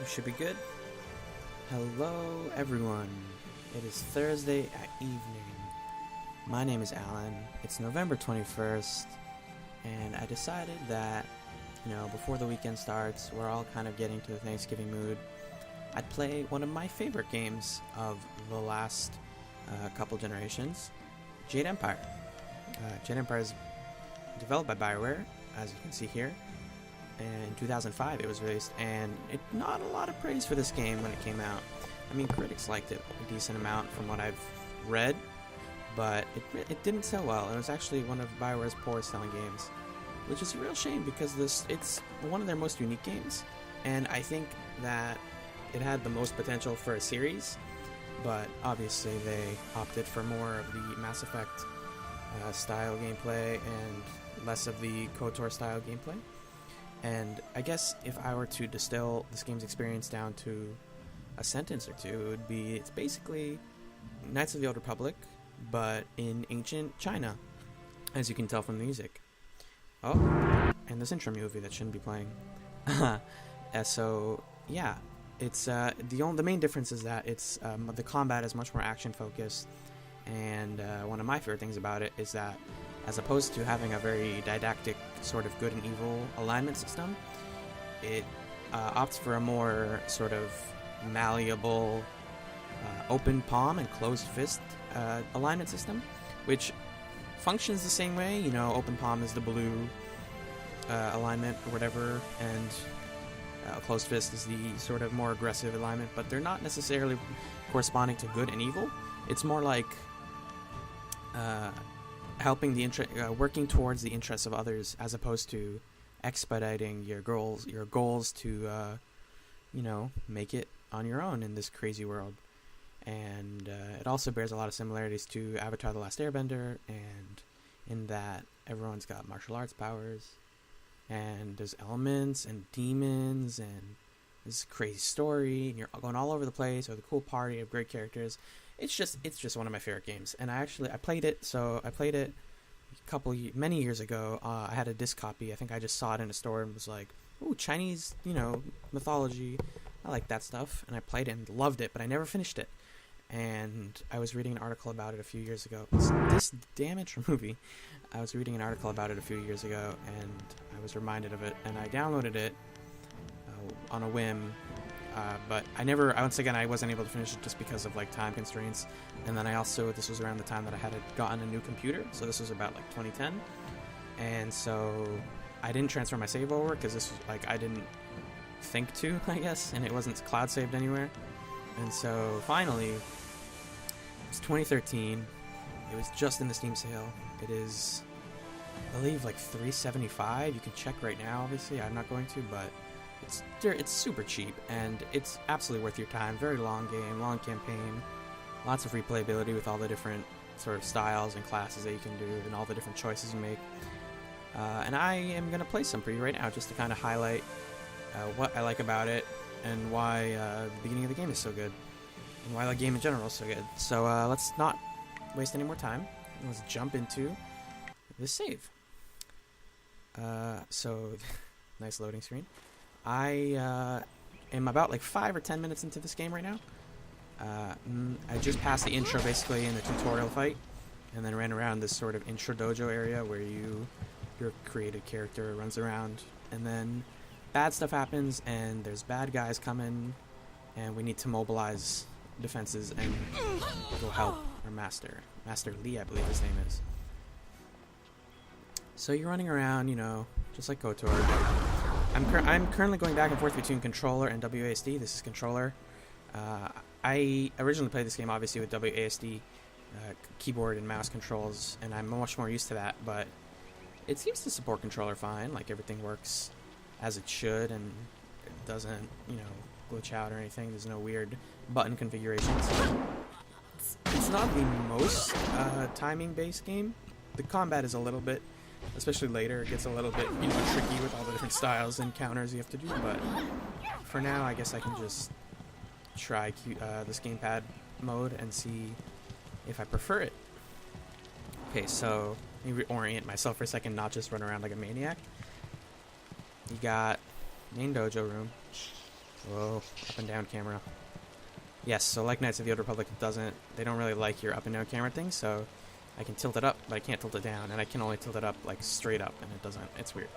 We should be good. Hello, everyone. It is Thursday at evening. My name is Alan. It's November 21st, and I decided that, before the weekend starts, we're all kind of getting to the Thanksgiving mood. I'd play one of my favorite games of the last couple generations, Jade Empire. Jade Empire is developed by BioWare, as you can see here. In 2005 it was released, and not a lot of praise for this game when it came out. I mean, critics liked it a decent amount from what I've read, but it didn't sell well. It was actually one of BioWare's poorest selling games, which is a real shame because it's one of their most unique games, and I think that it had the most potential for a series, but obviously they opted for more of the Mass Effect style gameplay and less of the KOTOR style gameplay. And I guess if I were to distill this game's experience down to a sentence or two, it would be it's basically Knights of the Old Republic, but in ancient China, as you can tell from the music. Oh, and this intro movie that shouldn't be playing. So yeah, it's the main difference is that it's the combat is much more action focused, and one of my favorite things about it is that, as opposed to having a very didactic sort of good and evil alignment system, it opts for a more sort of malleable open palm and closed fist alignment system, which functions the same way. Open palm is the blue alignment or whatever, and closed fist is the sort of more aggressive alignment, but they're not necessarily corresponding to good and evil. It's more like helping working towards the interests of others, as opposed to expediting your goals to make it on your own in this crazy world. And it also bears a lot of similarities to Avatar: The Last Airbender, and in that everyone's got martial arts powers, and there's elements and demons and this crazy story, and you're going all over the place with a cool party of great characters. It's just one of my favorite games, and I played it many years ago. I had a disc copy. I think I just saw it in a store and was like, "Ooh, Chinese, mythology. I like that stuff." And I played it and loved it, but I never finished it. And I was reading an article about it a few years ago. This damn intro movie. I was reading an article about it a few years ago, and I was reminded of it, and I downloaded it on a whim. But once again, I wasn't able to finish it just because of time constraints. And then this was around the time that I had gotten a new computer, so this was about 2010. And so I didn't transfer my save over because this was I didn't think to, I guess, and it wasn't cloud saved anywhere. And so finally, it's 2013. It was just in the Steam sale. It is, I believe, $375. You can check right now, obviously. I'm not going to, but it's super cheap, and it's absolutely worth your time. Very long game, long campaign, lots of replayability with all the different sort of styles and classes that you can do, and all the different choices you make. And I am going to play some for you right now, just to kind of highlight what I like about it, and why the beginning of the game is so good, and why the game in general is so good. So let's not waste any more time. Let's jump into this save. So nice loading screen. I am about 5 or 10 minutes into this game right now. I just passed the intro basically in the tutorial fight, and then ran around this sort of intro dojo area where your created character runs around, and then bad stuff happens, and there's bad guys coming, and we need to mobilize defenses and go help our Master Lee, I believe his name is. So you're running around, just like KOTOR. I'm currently going back and forth between controller and WASD. This is controller. I originally played this game obviously with WASD keyboard and mouse controls, and I'm much more used to that, but it seems to support controller fine. Everything works as it should, and it doesn't, glitch out or anything. There's no weird button configurations. It's not the most timing-based game. The combat is a little bit, especially later, it gets a little bit, tricky with all the different styles and counters you have to do, but for now, I guess I can just try this gamepad mode and see if I prefer it. Okay, so let me reorient myself for a second, not just run around like a maniac. You got main dojo room, Whoa, up and down camera. Yes, so like Knights of the Old Republic, they don't really like your up and down camera thing, so I can tilt it up, but I can't tilt it down, and I can only tilt it up, like, straight up, and it doesn't. It's weird.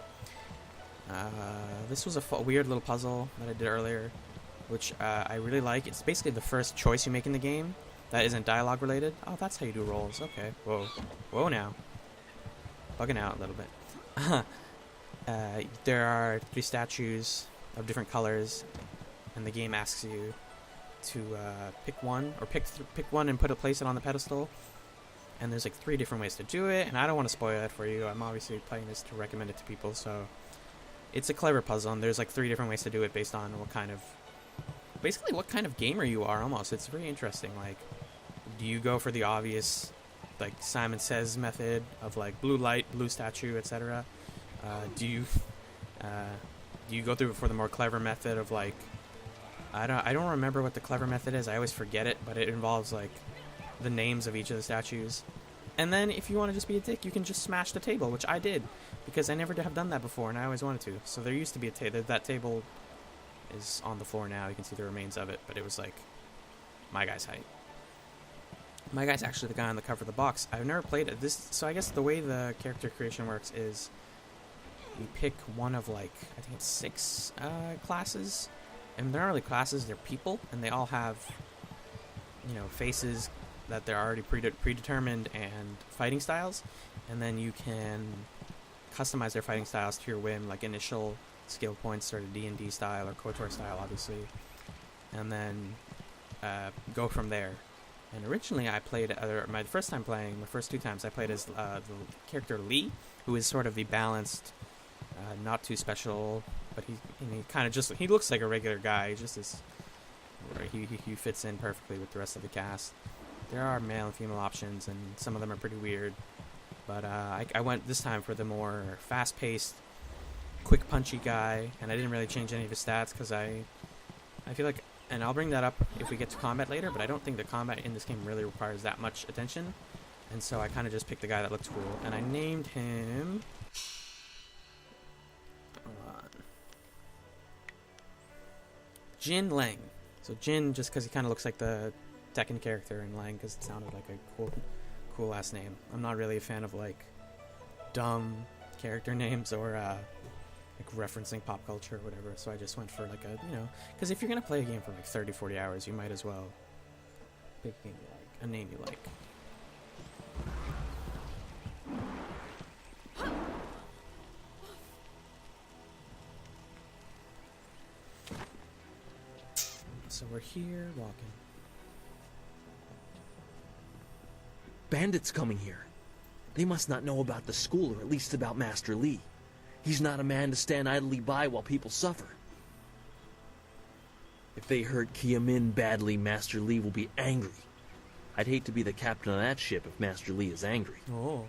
This was a weird little puzzle that I did earlier, which I really like. It's basically the first choice you make in the game that isn't dialogue related. Oh, that's how you do rolls. Okay. Whoa. Whoa now. Bugging out a little bit. There are 3 statues of different colors, and the game asks you to pick one, or pick one and place it on the pedestal. And there's like 3 different ways to do it, and I don't want to spoil it for you. I'm obviously playing this to recommend it to people, so it's a clever puzzle, and there's like 3 different ways to do it based on what kind of gamer you are. Almost, it's very interesting. Like, do you go for the obvious, like Simon Says method of like blue light, blue statue, etc.? Do you go through for the more clever method of like, I don't remember what the clever method is. I always forget it, but it involves like the names of each of the statues. And then if you want to just be a dick, you can just smash the table, which I did, because I never have done that before, and I always wanted to. So there used to be a table. That table is on the floor now. You can see the remains of it, but it was like my guy's height. My guy's actually the guy on the cover of the box. I've never played it. So I guess the way the character creation works is you pick one of like, I think it's 6 classes. And they're not really classes, they're people, and they all have, you know, faces that they're already predetermined and fighting styles, and then you can customize their fighting styles to your whim, like initial skill points, sort of D&D style or KOTOR style, obviously, and then go from there. And originally I played, my first 2 times, I played as the character Lee, who is sort of the balanced, not too special, but he kind of just, he looks like a regular guy. He just is, he fits in perfectly with the rest of the cast. There are male and female options, and some of them are pretty weird. But I went this time for the more fast-paced, quick, punchy guy, and I didn't really change any of his stats because I feel like, and I'll bring that up if we get to combat later, but I don't think the combat in this game really requires that much attention, and so I kind of just picked the guy that looked cool, and I named him... Jin Lang. So Jin, just because he kind of looks like the Tekken character, and Lang because it sounded like a cool last name. I'm not really a fan of like dumb character names or like referencing pop culture or whatever. So I just went for like a, you know, because if you're gonna play a game for like 30-40 hours, you might as well pick a name you like. So we're here walking. Bandits coming here. They must not know about the school, or at least about Master Li. He's not a man to stand idly by while people suffer. If they hurt Kia Min badly, Master Li will be angry. I'd hate to be the captain of that ship if Master Li is angry. Oh.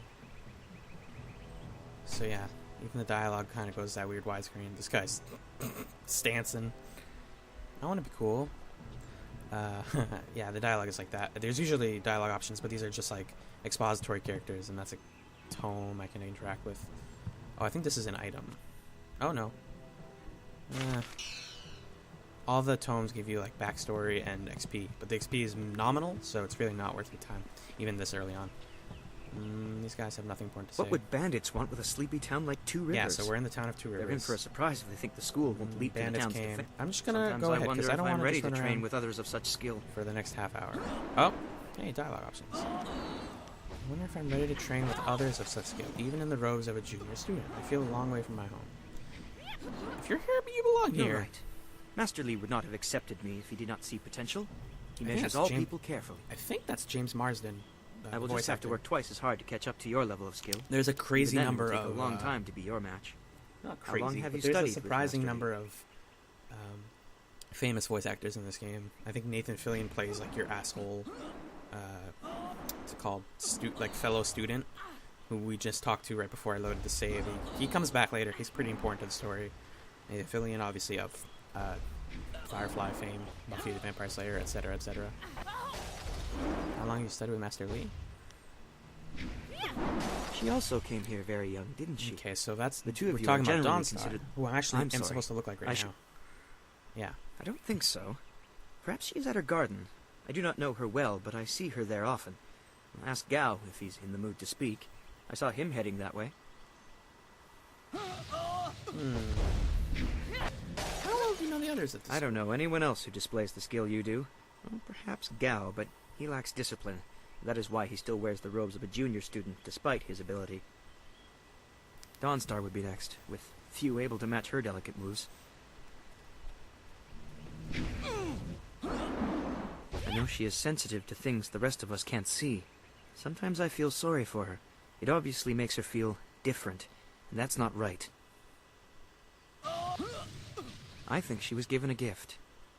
So yeah, even the dialogue kind of goes that weird widescreen. This guy's stancing. I want to be cool. Yeah, the dialogue is like that. There's usually dialogue options, but these are just like expository characters, and that's a tome I can interact with. Oh, I think this is an item. Oh, no. All the tomes give you like backstory and XP, but the XP is nominal, so it's really not worth your time, even this early on. These guys have nothing important to say. What would bandits want with a sleepy town like Two Rivers? Yeah, so we're in the town of Two Rivers. They're in for a surprise if they think the school won't leap to the town's defense. I'm just gonna go ahead because I don't want to ready to train with others of such skill for the next half hour. Oh, hey, dialogue options. I wonder if I'm ready to train with others of such skill, even in the robes of a junior student. I feel a long way from my home. If you're here, you belong here. You're right. Master Li would not have accepted me if he did not see potential. He measures all people carefully. I think that's James Marsden. I will just have to work twice as hard to catch up to your level of skill. There's a crazy number of... It will take a long time to be your match. Not crazy, How long have you there's studied a surprising number of famous voice actors in this game. I think Nathan Fillion plays like your asshole, what's it called, fellow student, who we just talked to right before I loaded the save. He comes back later. He's pretty important to the story. Nathan Fillion, obviously, of Firefly fame, Buffy the Vampire Slayer, etc., etc. How long you studied with Master Li? She also came here very young, didn't she? Okay, so that's the two of we're you talking are about generally Dawnstar, considered... who I actually am sorry. supposed to look like right now. Yeah. I don't think so. Perhaps she is at her garden. I do not know her well, but I see her there often. I'll ask Gao if he's in the mood to speak. I saw him heading that way. How well do you know the others at this I don't know anyone else who displays the skill you do. Well, perhaps Gao, but he lacks discipline. That is why he still wears the robes of a junior student, despite his ability. Dawnstar would be next, with few able to match her delicate moves. I know she is sensitive to things the rest of us can't see. Sometimes I feel sorry for her. It obviously makes her feel different, and that's not right. I think she was given a gift.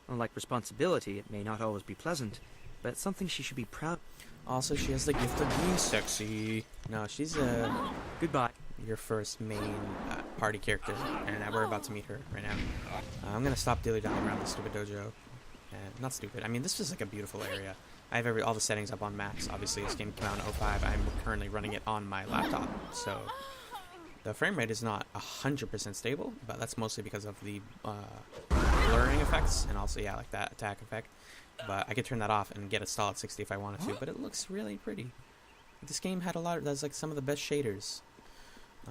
Unlike responsibility, it may not always be pleasant, but it's something she should be proud. Also, she has the gift of being sexy. No, she's Goodbye. your first main party character, and we're about to meet her right now. I'm gonna stop dilly-dallying around this stupid dojo. Not stupid. I mean, this is like a beautiful area. I have all the settings up on max. Obviously, this game came out in 05. I'm currently running it on my laptop, so the frame rate is not 100% stable, but that's mostly because of the blurring effects, and also, yeah, like that attack effect. But I could turn that off and get it stall at 60 if I wanted to, but it looks really pretty. This game had that's like some of the best shaders.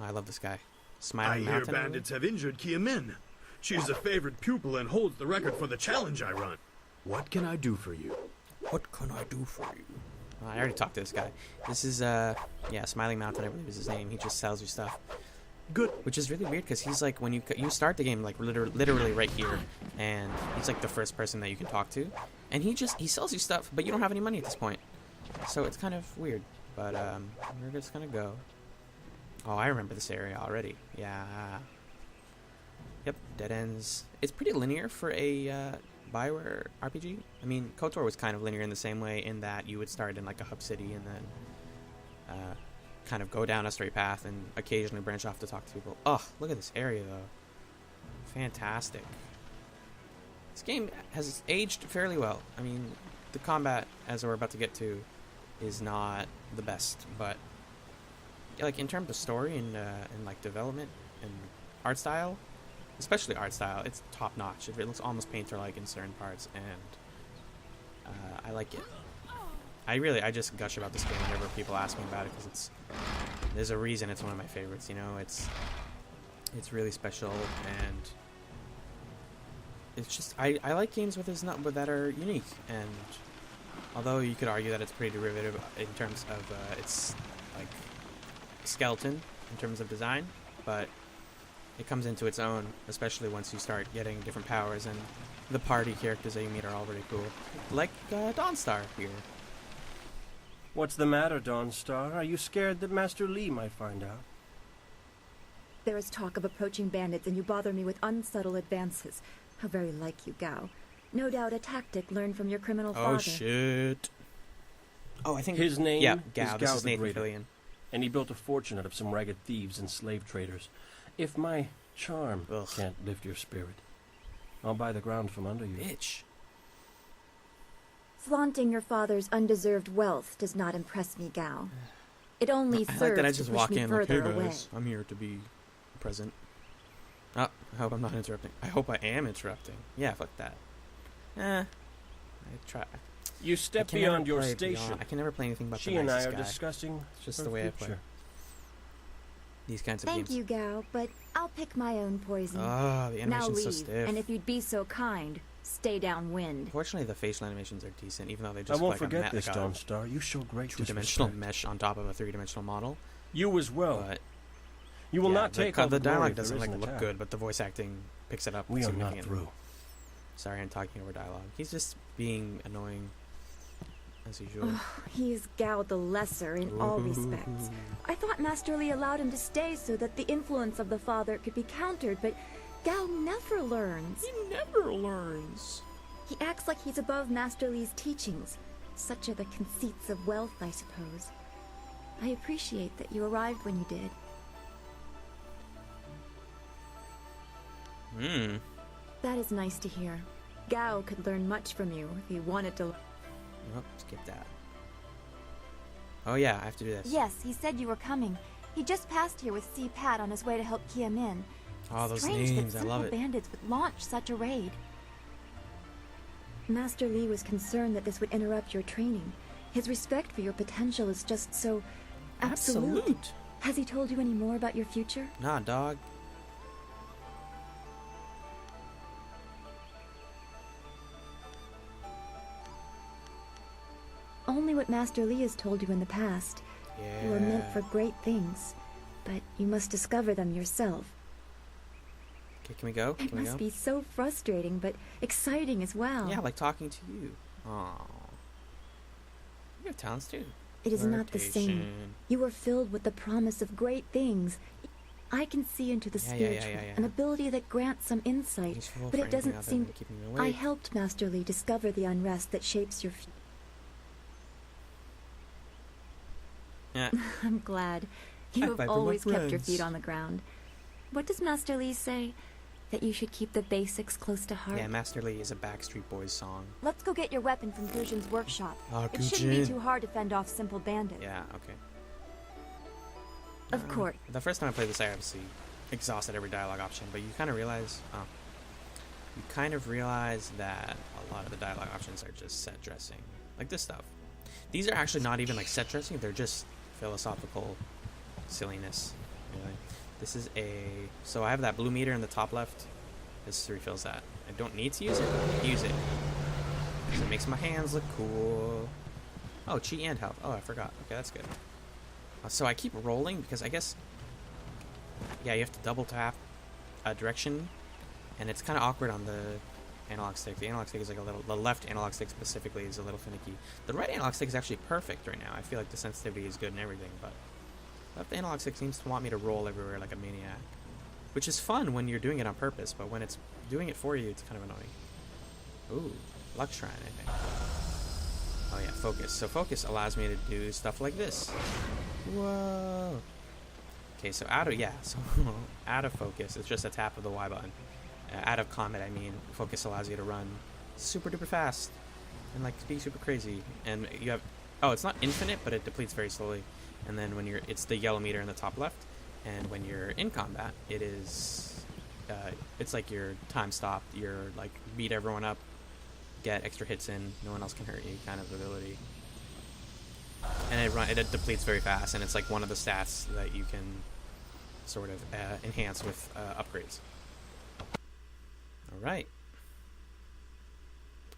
I love this guy. Smiling I hear Mountain. bandits have injured Kia Min. She's a favored pupil and holds the record for the challenge I run. What can I do for you? What can I do for you? I already talked to this guy. This is, yeah, Smiling Mountain, I believe is his name. He just sells you stuff. Good. Which is really weird, because he's like, when you start the game, like, literally right here, and he's like the first person that you can talk to. And he sells you stuff, but you don't have any money at this point. So it's kind of weird. But, we're just gonna go. Oh, I remember this area already. Yeah. Yep, dead ends. It's pretty linear for a, Bioware RPG. I mean, KOTOR was kind of linear in the same way in that you would start in like a hub city and then kind of go down a straight path and occasionally branch off to talk to people. Oh, look at this area though. Fantastic. This game has aged fairly well. I mean, the combat, as we're about to get to, is not the best, but like in terms of story and like development and art style, especially art style, it's top notch. It looks almost painter-like in certain parts, and I like it. I just gush about this game whenever people ask me about it, because there's a reason it's one of my favorites. You know, it's really special, and it's just I like games that are unique. And although you could argue that it's pretty derivative in terms of its like skeleton in terms of design, but it comes into its own, especially once you start getting different powers, and the party characters that you meet are all really cool. Like Dawnstar here. What's the matter, Dawnstar? Are you scared that Master Li might find out? There is talk of approaching bandits, and you bother me with unsubtle advances. How very like you, Gao. No doubt a tactic learned from your criminal father. Oh, shit. Oh, I think... His name is Gao This is the Nathan Greater, Fillion. and he built a fortune out of some ragged thieves and slave traders. If my charm can't lift your spirit, I'll buy the ground from under you. Bitch. Flaunting your father's undeserved wealth does not impress me, Gao. It only I serves like that I to just push walk me in like, hey further away. guys, I'm here to be present. Oh, I hope I'm not interrupting. I hope I am interrupting. Yeah, fuck that. I try. You step I can never beyond your play station. beyond- I can never play anything but She the and I nicest are guy. discussing It's just her the way I play future. these kinds of Thank games. you, Gao, but I'll pick my own poison. Oh, the now animation's leave, so stiff. and if you'd be so kind, stay downwind. Fortunately, the facial animations are decent, even though they I just won't like forget a this, like a Dawnstar. You show great two-dimensional disrespect. mesh on top of a three-dimensional model. You as well. But You will yeah, not take all the the glory dialogue if there doesn't is like an look attack. good, but the voice acting picks it up. We are not significantly. through. Sorry, I'm talking over dialogue. He's just being annoying, as usual. He is Gao the Lesser in all respects. I thought Master Li allowed him to stay so that the influence of the father could be countered, but Gao never learns. He never learns. He acts like he's above Master Li's teachings. Such are the conceits of wealth, I suppose. I appreciate that you arrived when you did. That is nice to hear. Gao could learn much from you if he wanted to. Oh, skip that. Oh yeah, I have to do this. Yes, he said you were coming. He just passed here with C. Pat on his way to help Kia Min. Oh, those Strange names, that I love simple it. bandits would launch such a raid. Master Li was concerned that this would interrupt your training. His respect for your potential is just so absolute. Has he told you any more about your future? Nah, dog. Only what Master Li has told you in the past. Yeah. You are meant for great things, but you must discover them yourself. Okay, can we go? It must be so frustrating, but exciting as well. Yeah, like talking to you. Aww. You have talents too. It is not the same. Flirtation. You are filled with the promise of great things. I can see into the spiritual, an ability that grants some insight, Useful but for it doesn't anything other seem... than keeping me I awake. helped Master Li discover the unrest that shapes your future. Yeah. I'm glad. You High have five with my always kept your friends. feet on the ground. What does Master Li say? That you should keep the basics close to heart? Yeah, Master Li is a Backstreet Boys song. Let's go get your weapon from Gujin's workshop. Oh, It shouldn't be too hard to fend off simple bandits. Yeah, okay. Of course. The first time I played this, I obviously exhausted every dialogue option, but you kind of realize, that a lot of the dialogue options are just set dressing, like this stuff. These are actually not even like set dressing; they're just philosophical silliness. Really, this is so I have that blue meter in the top left. This refills that. I don't need to use it, but I use it because it makes my hands look cool. Oh, chi and health. Oh, I forgot. Okay, that's good. So I keep rolling because I guess, yeah, you have to double tap a direction, and it's kind of awkward on the analog stick. The analog stick is like the left analog stick specifically is a little finicky. The right analog stick is actually perfect right now. I feel like the sensitivity is good and everything, but left analog stick seems to want me to roll everywhere like a maniac, which is fun when you're doing it on purpose, but when it's doing it for you, it's kind of annoying. Ooh, luck shrine, I think. Oh yeah, focus. So focus allows me to do stuff like this. Whoa. Okay, so out of focus, it's just a tap of the Y button. Out of combat, I mean, focus allows you to run super duper fast and like be super crazy. And you have, it's not infinite, but it depletes very slowly. And then when it's the yellow meter in the top left. And when you're in combat, it is, it's like your time stopped. You're like beat everyone up, get extra hits in, no one else can hurt you kind of ability. And it depletes very fast, and it's like one of the stats that you can sort of enhance with upgrades. Alright.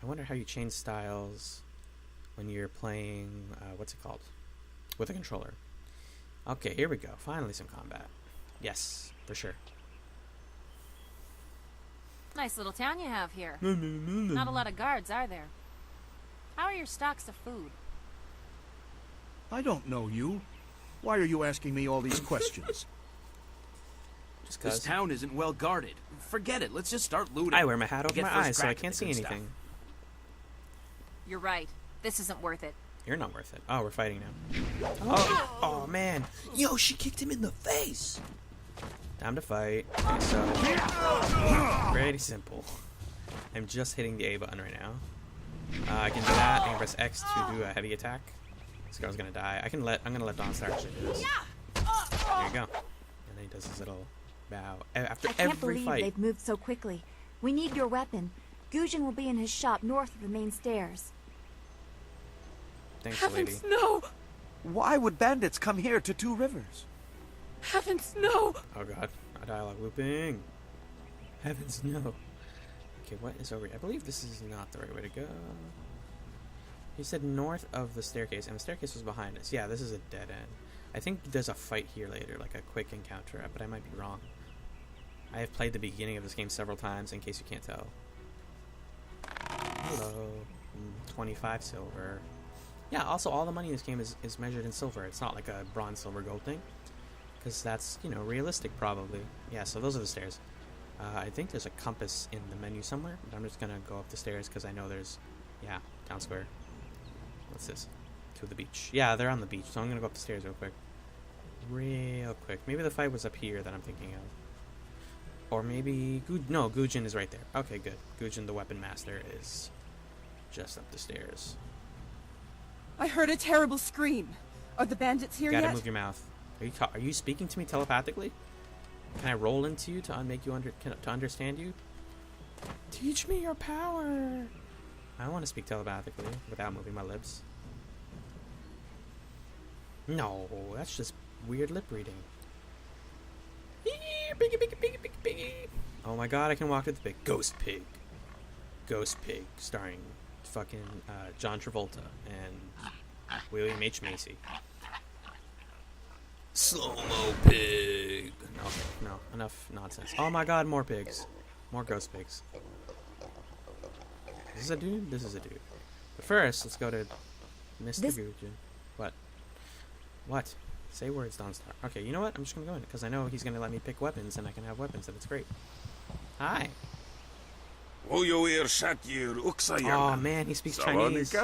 I wonder how you change styles when you're playing, what's it called? With a controller. Okay, here we go. Finally some combat. Yes, for sure. Nice little town you have here. Not a lot of guards, are there? How are your stocks of food? I don't know you. Why are you asking me all these questions? Just This 'cause. town isn't well guarded. Forget it. Let's just start looting. I wear my hat over Get my first eyes so crack I at can't the see good stuff. anything. You're right. This isn't worth it. You're not worth it. Oh, we're fighting now. Oh man. Yo, she kicked him in the face. Time to fight. Okay, so pretty simple. I'm just hitting the A button right now. I can do that. I can press X to do a heavy attack. This girl's gonna die. I'm gonna let Dawnstar actually do this. There you go. And then he does his little bow after I can't every believe fight. they've moved so quickly. We need your weapon. Gujin will be in his shop north of the main stairs. Thanks, lady. Heavens, no! Why would bandits come here to Two Rivers? Heavens, no! Oh god, a dialogue looping. Heavens no. Okay, what is over here? I believe this is not the right way to go. He said north of the staircase, and the staircase was behind us. Yeah, this is a dead end. I think there's a fight here later, like a quick encounter, but I might be wrong. I have played the beginning of this game several times, in case you can't tell. Hello. 25 silver. Yeah, also all the money in this game is measured in silver. It's not like a bronze, silver, gold thing. Because that's, realistic probably. Yeah, so those are the stairs. I think there's a compass in the menu somewhere, but I'm just going to go up the stairs because I know there's, town square. What's this? To the beach. Yeah, they're on the beach, so I'm going to go up the stairs real quick. Real quick. Maybe the fight was up here that I'm thinking of. Or maybe... No, Gujin is right there. Okay, good. Gujin, the weapon master, is just up the stairs. I heard a terrible scream. Are the bandits here You gotta yet? move your mouth. Are you speaking to me telepathically? Can I roll into you to make you to understand you? Teach me your power. I want to speak telepathically without moving my lips. No, that's just weird lip reading. Oh my god, I can walk to the pig. Ghost Pig. Ghost Pig, starring fucking John Travolta and William H. Macy. Slow-mo pig. Okay, no, enough nonsense. Oh my god, more pigs. More ghost pigs. Is this a dude? This is a dude. But first, let's go to Mr. Gujin. What? What? Say words, Dawnstar. Okay, you know what? I'm just gonna go in because I know he's gonna let me pick weapons and I can have weapons and it's great. Hi. Oh man, he speaks Chinese.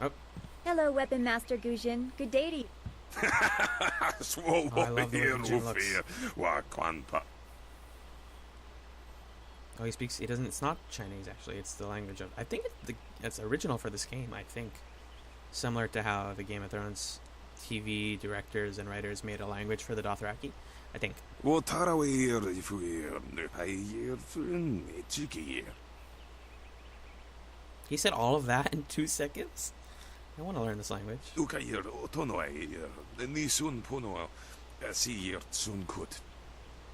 Oh. Hello, Weapon Master Gujin. Good day to you. Oh, I love the way Gujin looks. Oh, he speaks. He doesn't. It's not Chinese actually. It's the language of. I think it's original for this game. I think, similar to how the Game of Thrones TV directors and writers made a language for the Dothraki. I think. He said all of that in 2 seconds. I want to learn this language.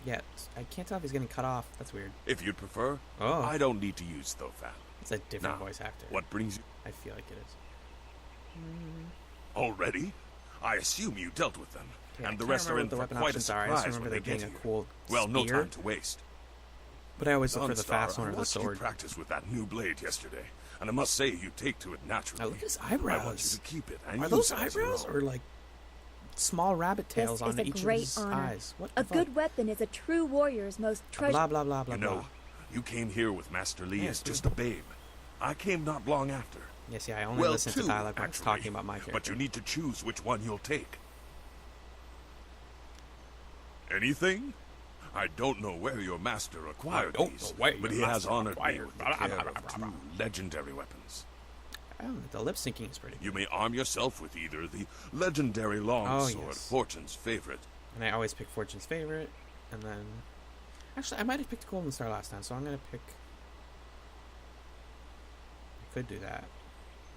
Yeah, I can't tell if he's getting cut off. That's weird. If you'd prefer, oh, I don't need to use Thofan. It's a different voice actor. What brings you? I feel like it is. Already? I assume you dealt with them, yeah, and the rest are in for quite a surprise. I just remember there being a cool spear. No time to waste. But I always look for the fast one or the sword. You practice with that new blade yesterday, and I must say you take to it naturally. Now look at his eyebrows. I want you to keep it. Are those eyebrows or like small rabbit tails on each of his eyes? What the fuck? A good weapon is a true warrior's most treasured. Blah blah blah blah. You know, you came here with Master Li as just a babe. I came not long after. Yes, yeah, I only listen to dialogue when it's talking about my character. But you need to choose which one you'll take. Anything? I don't know where your master acquired these, but he has honored me with the care of 2 legendary weapons. Oh, the lip syncing is pretty good. You may arm yourself with either the legendary longsword, Fortune's favorite. And I always pick Fortune's favorite, and then... Actually, I might have picked Golden Star last time, so I'm going to pick... I could do that.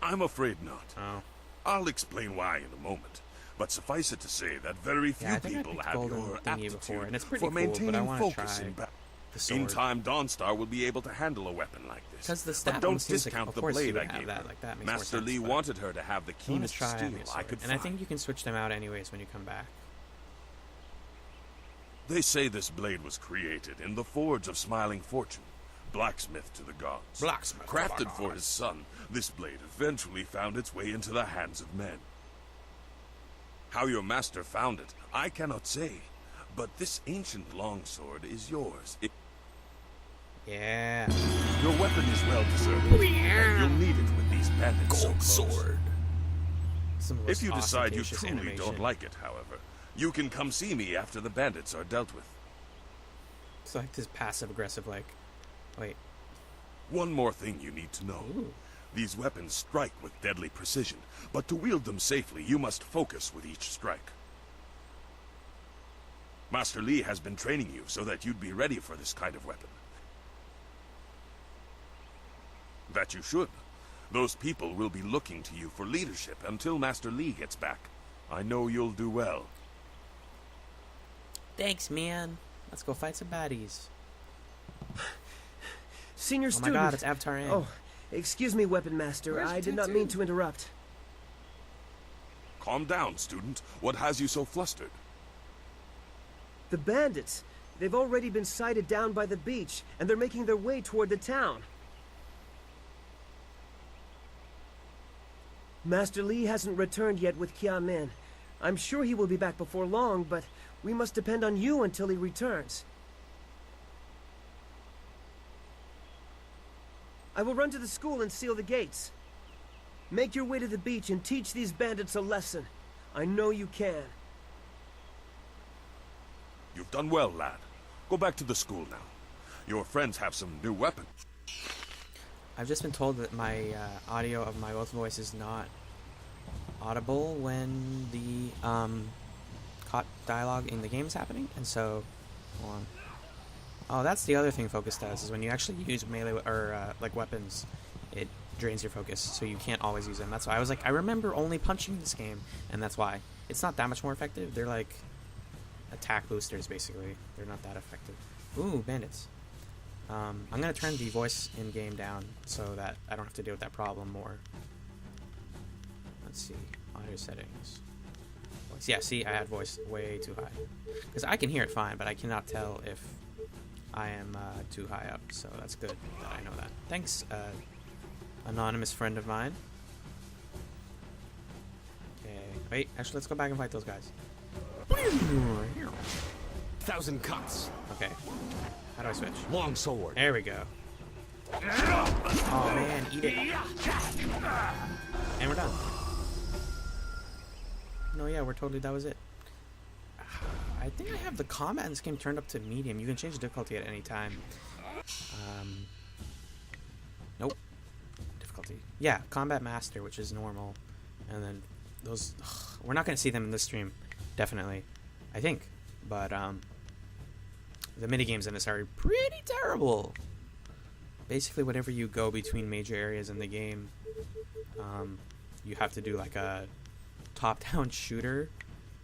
I'm afraid not. Oh. I'll explain why in a moment. But suffice it to say that very few people have your aptitude and it's pretty for maintaining focus in battle. In time, Dawnstar will be able to handle a weapon like this. But don't discount the blade I gave her. Master Li wanted her to have the keenest steel I could find. And I think you can switch them out anyways when you come back. They say this blade was created in the forge of Smiling Fortune, blacksmith to the gods. Blacksmith. Crafted for his son, this blade eventually found its way into the hands of men. How your master found it, I cannot say, but this ancient longsword is yours. Yeah. Your weapon is well deserved, and you'll need it with these bandits so close. Sword. If you decide you truly don't like it, however, you can come see me after the bandits are dealt with. It's like this passive-aggressive, like... Wait. One more thing you need to know. Ooh. These weapons strike with deadly precision, but to wield them safely, you must focus with each strike. Master Li has been training you so that you'd be ready for this kind of weapon. That you should. Those people will be looking to you for leadership until Master Li gets back. I know you'll do well. Thanks, man. Let's go fight some baddies. Senior student. Oh my god, it's Avatar Aang. Oh, excuse me, Weapon Master. I did not mean to interrupt. Calm down, student. What has you so flustered? The bandits. They've already been sighted down by the beach, and they're making their way toward the town. Master Li hasn't returned yet with Kia Min. I'm sure he will be back before long, but we must depend on you until he returns. I will run to the school and seal the gates. Make your way to the beach and teach these bandits a lesson. I know you can. You've done well, lad. Go back to the school now. Your friends have some new weapons. I've just been told that my audio of my oath voice is not audible when the caught dialogue in the game is happening, and so hold on. Oh, that's the other thing focus does, is when you actually use melee or like weapons, it drains your focus, so you can't always use them. That's why I was like, I remember only punching this game, and that's why. It's not that much more effective. They're like attack boosters, basically. They're not that effective. Ooh, bandits. I'm gonna turn the voice in-game down so that I don't have to deal with that problem more. Let's see, audio settings. Voice. Yeah, see, I had voice way too high. Because I can hear it fine, but I cannot tell if I am too high up, so that's good that I know that. Thanks, anonymous friend of mine. Okay, wait, actually, let's go back and fight those guys. 1,000 cuts. Okay, how do I switch? Long sword. There we go. Oh man, eat it. And we're done. No, yeah, that was it. I think I have the combat in this game turned up to medium. You can change the difficulty at any time. Nope. Difficulty. Yeah, combat master, which is normal. And then those... we're not going to see them in this stream. Definitely. I think. But, the minigames in this are pretty terrible. Basically, whenever you go between major areas in the game, you have to do like a top-down shooter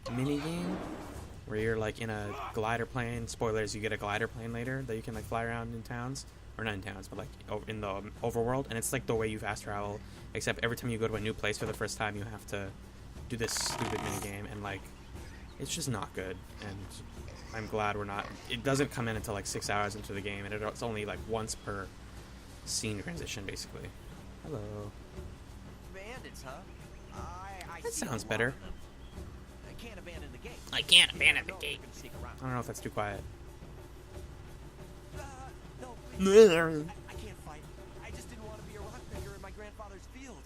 minigame where you're like in a glider plane. Spoilers, you get a glider plane later that you can like fly around in towns, or not in towns, but like in the overworld, and it's like the way you fast travel, except every time you go to a new place for the first time, you have to do this stupid minigame, and like it's just not good. And I'm glad we're not. It doesn't come in until like 6 hours into the game, and it's only like once per scene transition, basically. Hello. Bandits, huh? That sounds better. I can't abandon the gate. I can't abandon the gate. I don't know if that's too quiet. No, please. I can't fight. I just didn't want to be a rock picker in my grandfather's field.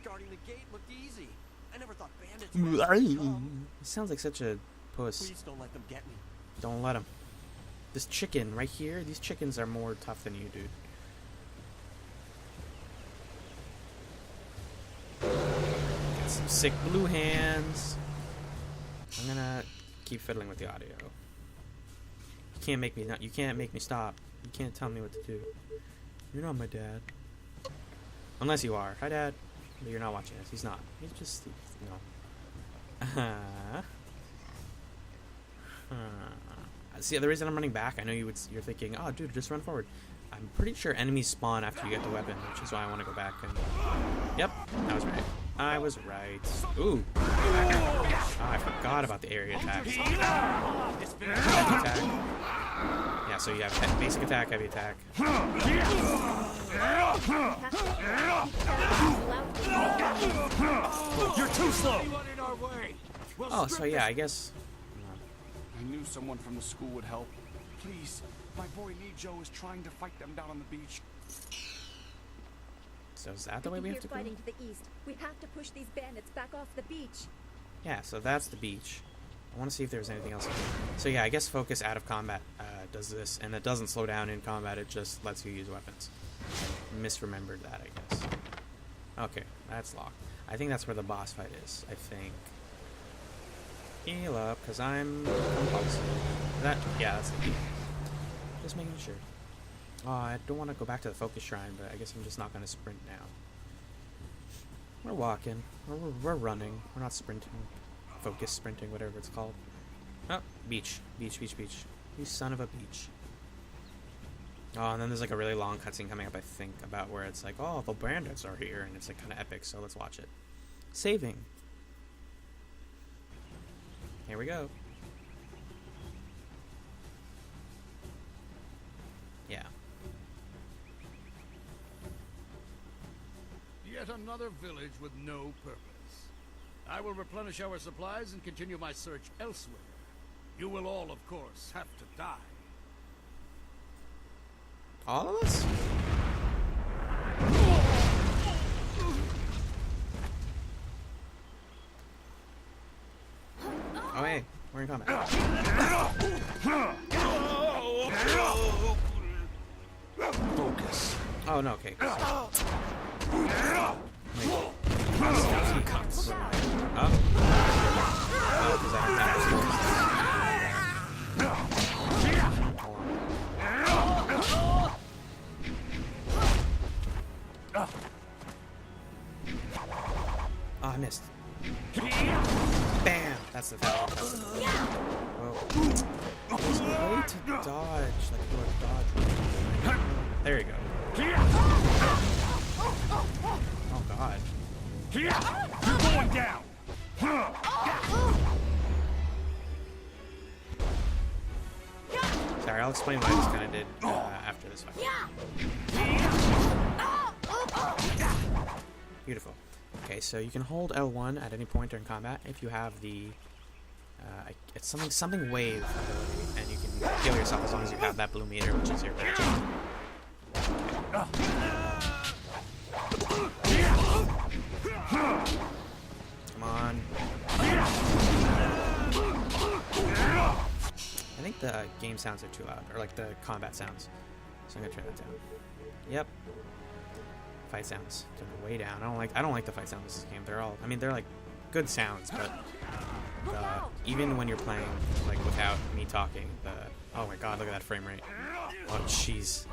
Guarding the gate looked easy. I never thought bandits would come. He sounds like such a puss. Please don't let them get me. Don't let him. This chicken right here, these chickens are more tough than you, dude. Got some sick blue hands. I'm gonna keep fiddling with the audio. You can't make me not. You can't make me stop. You can't tell me what to do. You're not my dad. Unless you are. Hi, Dad. But you're not watching this. He's not. He's just no. See, the reason I'm running back, I know you're thinking, oh, dude, just run forward. I'm pretty sure enemies spawn after you get the weapon, which is why I want to go back and... Yep, I was right. I was right. Ooh. Oh, I forgot about the area attacks. Heavy attack. Yeah, so you have basic attack, heavy attack. You're too slow. Oh, so yeah, I guess... I knew someone from the school would help. Please, my boy Nijo is trying to fight them down on the beach. So is that the way we have to go? Fighting to the east. We have to push these bandits back off the beach. Yeah, so that's the beach. I want to see if there's anything else here. So yeah, I guess focus out of combat does this, and it doesn't slow down in combat, it just lets you use weapons. I misremembered that, I guess. Okay, that's locked. I think that's where the boss fight is, I think. Heal up, because I'm compulsive. Yeah, that's the key. Just making sure. Oh, I don't want to go back to the focus shrine, but I guess I'm just not going to sprint now. We're walking. We're running. We're not sprinting. Focus sprinting, whatever it's called. Oh, beach. Beach, beach, beach. You son of a beach. Oh, and then there's like a really long cutscene coming up, I think, about where it's like, oh, the bandits are here, and it's like kind of epic, so let's watch it. Saving. Here we go. Yeah. Yet another village with no purpose. I will replenish our supplies and continue my search elsewhere. You will all, of course, have to die. All of us? Oh, hey, we're in combat. Focus. Oh, no, okay. Oh. Oh, because I don't have that's the thing. Whoa. There's a way to dodge, like do a dodge. There you go. Oh god. You're going down. Sorry, I'll explain what I just kind of did after this fight. Beautiful. Okay, so you can hold L1 at any point during combat if you have the it's something wave ability, and you can heal yourself as long as you have that blue meter, which is your magic. Come on. I think the game sounds are too loud, or like the combat sounds. So I'm gonna turn that down. Yep. Fight sounds. Turn it way down. I don't like the fight sounds in this game. They're like good sounds, but even when you're playing like without me talking, oh my god, look at that frame rate. Oh jeez.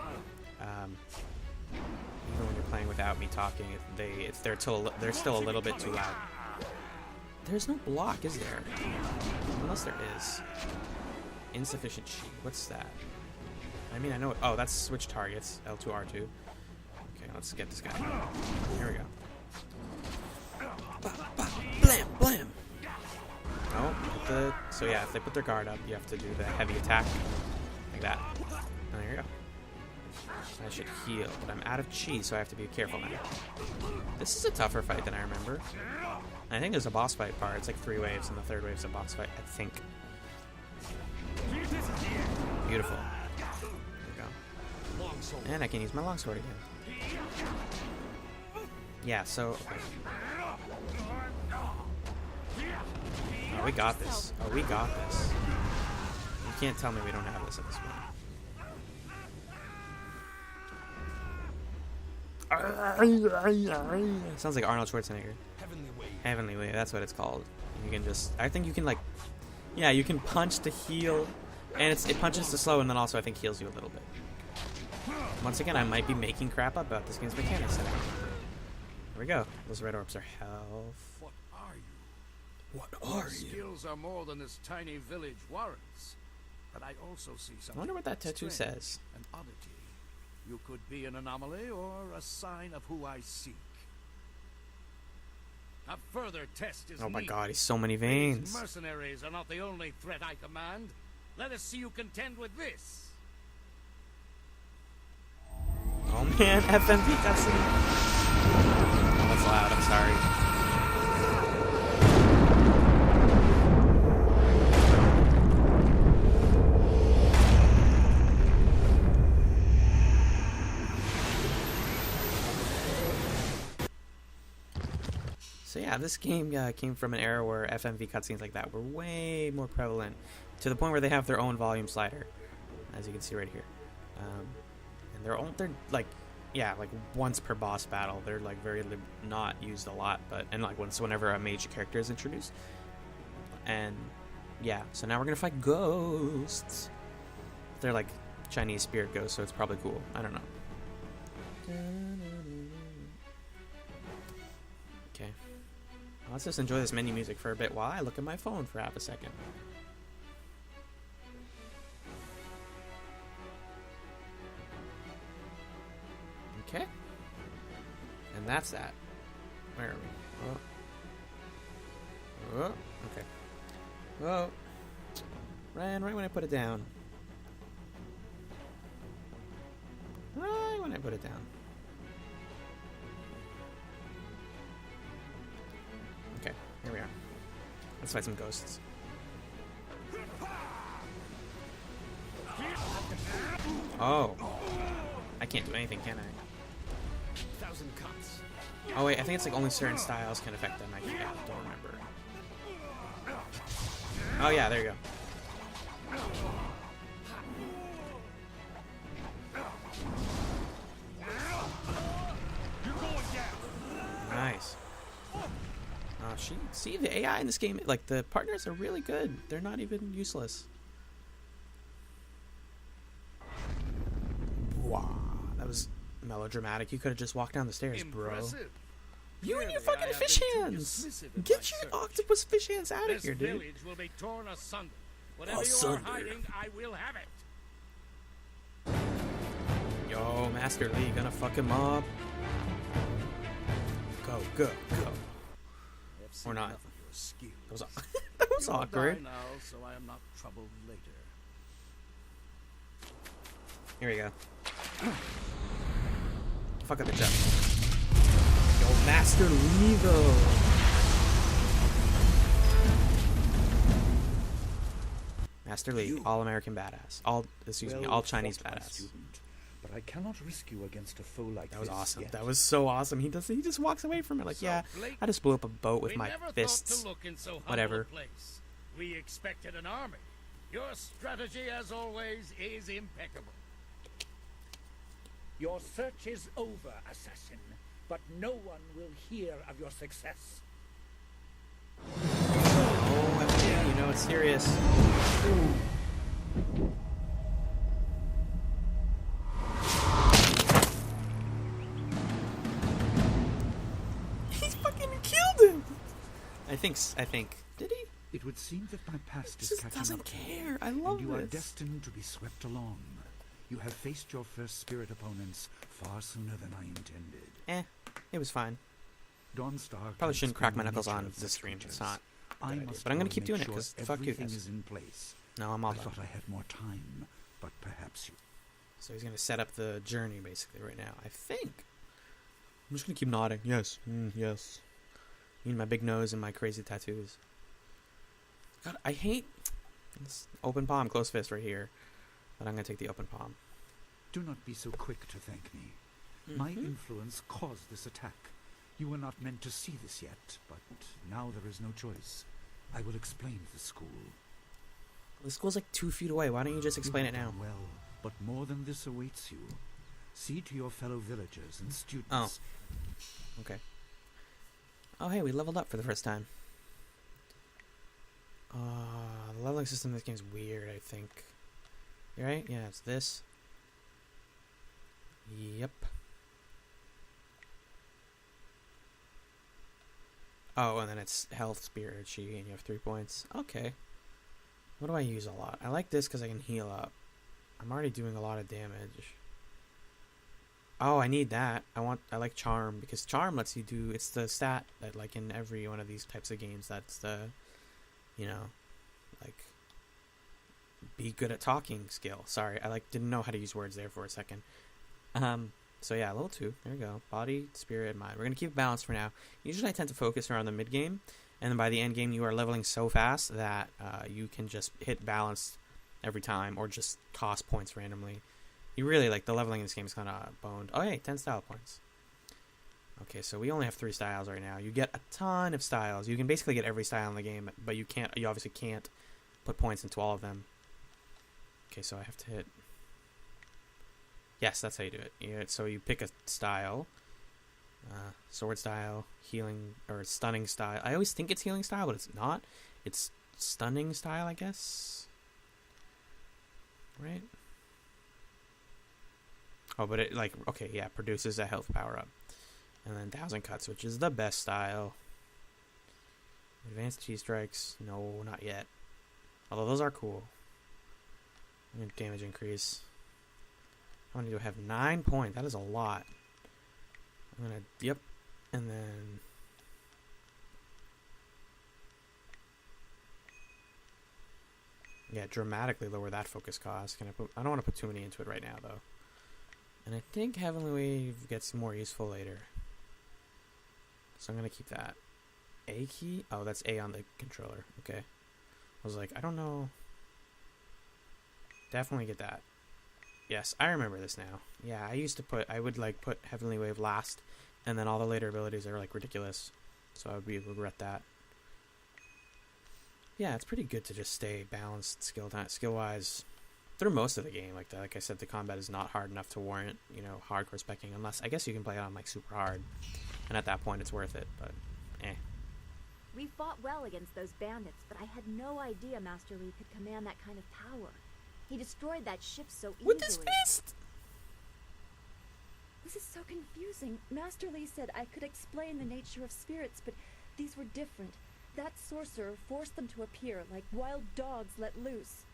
Even when you're playing without me talking, they're still a little bit too loud. There's no block, is there? Unless there is. Insufficient sheet. What's that? I mean, I know. Oh, that's switch targets. L2, R2. Okay, let's get this guy. Here we go. Blam, blam. Oh, so yeah, if they put their guard up, you have to do the heavy attack like that. And there you go. I should heal, but I'm out of chi, so I have to be careful now. This is a tougher fight than I remember. I think there's a boss fight part. It's like 3 waves, and the 3rd wave's a boss fight, I think. Beautiful. There we go. And I can use my longsword again. Yeah, so... Okay. Oh, we got this. Oh, we got this. You can't tell me we don't have this at this point. Sounds like Arnold Schwarzenegger. Heavenly Wave, that's what it's called. You can just... I think you can, like... Yeah, you can punch to heal, and it punches to slow, and then also I think heals you a little bit. Once again, I might be making crap up about this game's mechanics. Here we go. Those red orbs are health. What are you? What Your skills are more than this tiny village warrants. But I also see something. I wonder what that tattoo strange, says. An oddity. You could be an anomaly or a sign of who I seek. A further test is Oh my needed. god, he's so many These veins. mercenaries are not the only threat I command. Let us see you contend with this. Oh man, FMV cutscene. Oh, that's loud, I'm sorry. So yeah, this game came from an era where FMV cutscenes like that were way more prevalent, to the point where they have their own volume slider, as you can see right here. And they're like, yeah, like once per boss battle. They're like very not used a lot, but like whenever a major character is introduced. And yeah, so now we're gonna fight ghosts. They're like Chinese spirit ghosts, so it's probably cool. I don't know. Okay. Let's just enjoy this menu music for a bit while I look at my phone for half a second. Okay. And that's that. Where are we? Oh. Oh, okay. Oh. Ran right when I put it down. Right when I put it down. Okay, here we are. Let's fight some ghosts. Oh. I can't do anything, can I? 1,000 cuts. Oh wait, I think it's like only certain styles can affect them. I don't remember. Oh yeah, there you go. Nice. Oh, see the AI in this game, like the partners are really good. They're not even useless. Wow, that was melodramatic. You could have just walked down the stairs, Impressive. You and your Clearly, fucking I have fish been too hands! dismissive in Get my your search. octopus fish hands out of This here, dude. village will be torn asunder. Whatever you Asunder. are hiding, I will have it. Yo, Master Lee, gonna fuck him up. Go, go, go. Or not. That was, that was You will awkward. die now, so I am not troubled later. Here we go. Fuck up the jump. Yo, Master Lee, though. Master Lee, all-American badass. All Chinese badass. Student, but I cannot risk you against a foe like That was this awesome. yet. That was so awesome. He just walks away from it like, yeah, I just blew up a boat with We my never fists. thought to look in so humble Whatever. a place. We expected an army. Your strategy, as always, is impeccable. Your search is over, assassin, but no one will hear of your success. Oh, FJ, you know it's serious. He fucking killed him! I think. Did he? It would seem that my past is Just catching doesn't up to you, care. I love and you are this. destined to be swept along. You have faced your first spirit opponents far sooner than I intended. It was fine. Dawnstar Probably shouldn't crack my can knuckles explain on the nature the of stream. such It's creatures. not. I Good idea. must But I'm gonna go keep and doing make it sure because fuck you everything guys. is in place. No, I'm all I done. thought I had more time, but perhaps you. So he's gonna set up the journey basically right now. I think. I'm just gonna keep nodding. Yes. Yes. Me and my big nose and my crazy tattoos. God, I hate this open palm, close fist right here. But I'm gonna take the open palm. Do not be so quick to thank me. My influence caused this attack. You were not meant to see this yet, but now there is no choice. I will explain the school. The school's like 2 feet away. Why don't you just explain it now? Well, but more than this awaits you. See to your fellow villagers and students. Oh. Okay. Oh, hey, we leveled up for the first time. The leveling system in this game's weird, I think. You right? Yeah, it's this. Yep. Oh, and then it's health, spirit, chi, and you have 3 points. Okay. What do I use a lot? I like this because I can heal up. I'm already doing a lot of damage. Oh, I need that. I like charm because charm lets you do. It's the stat that like in every one of these types of games. That's the, you know, like be good at talking skill. Sorry, I didn't know how to use words there for a second. So yeah, level 2. There we go. Body, spirit, and mind. We're gonna keep it balanced for now. Usually I tend to focus around the mid game, and then by the end game you are leveling so fast that you can just hit balance every time or just cost points randomly. You really like the leveling in this game is kind of boned. Oh hey, 10 style points. Okay, so we only have 3 styles right now. You get a ton of styles. You can basically get every style in the game, but you obviously can't put points into all of them. Okay, so I have to hit. Yes, that's how you do it. So you pick a style. Sword style, healing, or stunning style. I always think it's healing style, but it's not. It's stunning style, I guess. Right? Oh, but it, okay, yeah, produces a health power-up. And then 1,000 cuts, which is the best style. Advanced G-strikes, no, not yet. Although those are cool. And damage increase. How many do I have? 9 points. That is a lot. I'm gonna, yep. And then... yeah, dramatically lower that focus cost. I don't want to put too many into it right now, though. And I think Heavenly Wave gets more useful later. So I'm going to keep that. A key? Oh, that's A on the controller. Okay. I was like, I don't know. Definitely get that. Yes, I remember this now. Yeah, I would put Heavenly Wave last, and then all the later abilities are ridiculous. So I would regret that. Yeah, it's pretty good to just stay balanced skill-wise through most of the game. Like I said, the combat is not hard enough to warrant, hardcore specking, unless I guess you can play it on super hard, and at that point it's worth it. But We fought well against those bandits, but I had no idea Master Lee could command that kind of power. He destroyed that ship so easily. With his fist! This is so confusing. Master Li said I could explain the nature of spirits, but these were different. That sorcerer forced them to appear like wild dogs let loose.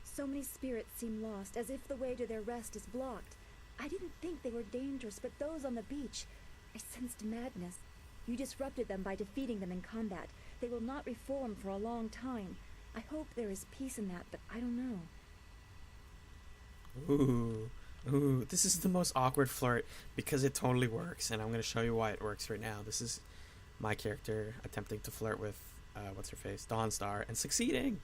So many spirits seem lost, as if the way to their rest is blocked. I didn't think they were dangerous, but those on the beach, I sensed madness. You disrupted them by defeating them in combat. They will not reform for a long time. I hope there is peace in that, but I don't know. Ooh, this is the most awkward flirt because it totally works, and I'm going to show you why it works right now. This is my character attempting to flirt with, what's-her-face, Dawnstar, and succeeding.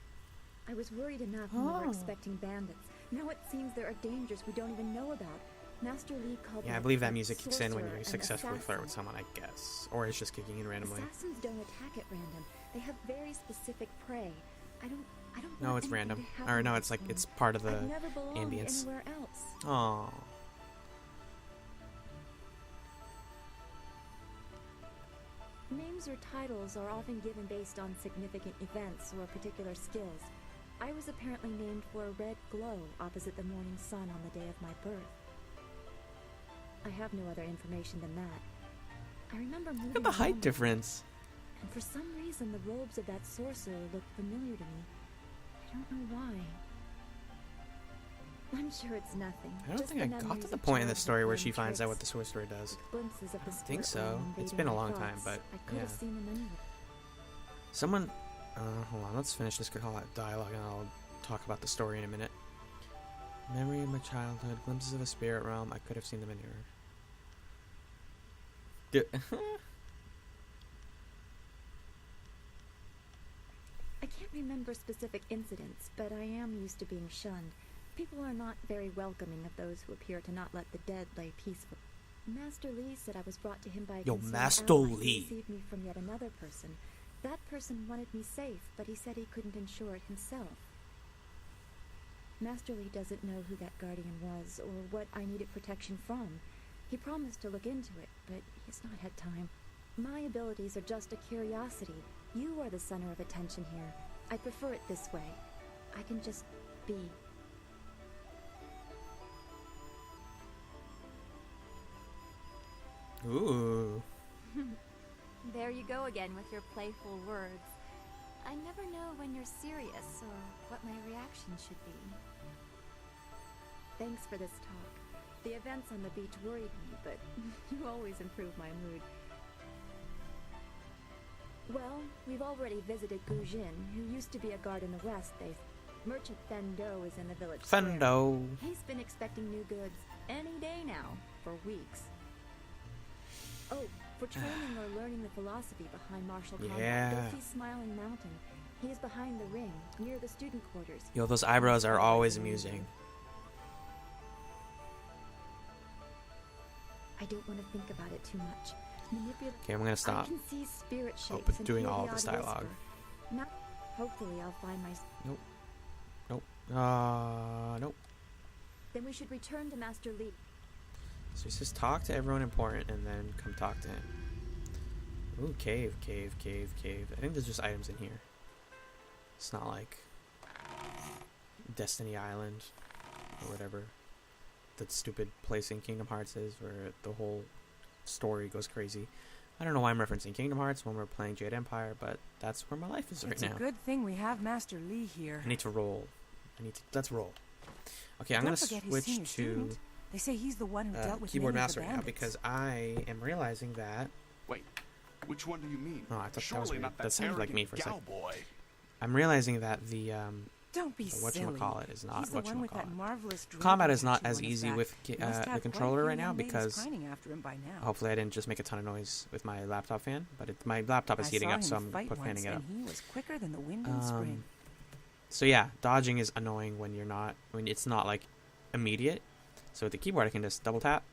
I was worried enough when we were expecting bandits. Now it seems there are dangers we don't even know about. Master Li called Yeah, I believe that music kicks in when you successfully flirt with someone, I guess. Or it's just kicking in randomly. Assassins don't attack at random. They have very specific prey. I don't No, it's random. Or no, it's like, it's part of the ambience. Anywhere else. Aww. Names or titles are often given based on significant events or particular skills. I was apparently named for a red glow opposite the morning sun on the day of my birth. I have no other information than that. I remember moving. Look at the height difference. And for some reason, the robes of that sorcerer looked familiar to me. I don't know why. I'm sure it's nothing. I don't think I got to the point in the story where she finds out what the sorcerer does. I don't think so. It's been a long time, but yeah. Someone... hold on, let's finish this dialogue and I'll talk about the story in a minute. Memory of my childhood, glimpses of a spirit realm, I could have seen them in here. I can't remember specific incidents, but I am used to being shunned. People are not very welcoming of those who appear to not let the dead lay peaceful. Master Li said I was brought to him by a concerned Master ally who Li received me from yet another person. That person wanted me safe, but he said he couldn't ensure it himself. Master Li doesn't know who that guardian was, or what I needed protection from. He promised to look into it, but he's not had time. My abilities are just a curiosity. You are the center of attention here. I prefer it this way. I can just be. Ooh. There you go again with your playful words. I never know when you're serious or what my reaction should be. Thanks for this talk. The events on the beach worried me, but you always improve my mood. Well, we've already visited Gu Jin, who used to be a guard in the west. Merchant Fendo is in the village square. Fendo. He's been expecting new goods any day now, for weeks. Oh, for training or learning the philosophy behind martial combat, go see Smiling Mountain. He is behind the ring, near the student quarters. Yo, those eyebrows are always amusing. I don't want to think about it too much. Okay, I'm gonna stop. I can see spirit shapes and doing hear all the this odd dialogue. whisper. Hopefully I'll find my... Nope. Nope. Then we should return to Master Li. So he says talk to everyone important and then come talk to him. Ooh, cave. I think there's just items in here. It's not like Destiny Island or whatever that stupid place in Kingdom Hearts is where the whole story goes crazy. I don't know why I'm referencing Kingdom Hearts when we're playing Jade Empire, but that's where my life is right now. It's a good thing we have Master Li here. I need to roll. Let's roll. Okay, I'm going to switch to... They say he's the one who dealt with keyboard many of mouse the right now because I am realizing that... Wait, which one do you mean? Oh, I thought Surely that was weird. not That sounded like me for a second. Cowboy. I'm realizing that the Don't be silly. whatchamacallit is not He's the one with that whatchamacallit. marvelous Combat is not tattoo as on his easy back. with He must the have controller quite right a few now young ladies because pining after him by now. hopefully I didn't just make a ton of noise with my laptop fan, but my laptop is heating up, so I'm fanning it up. He was quicker than the wind in spring. So yeah, dodging is annoying when it's not like immediate. So with the keyboard I can just double tap,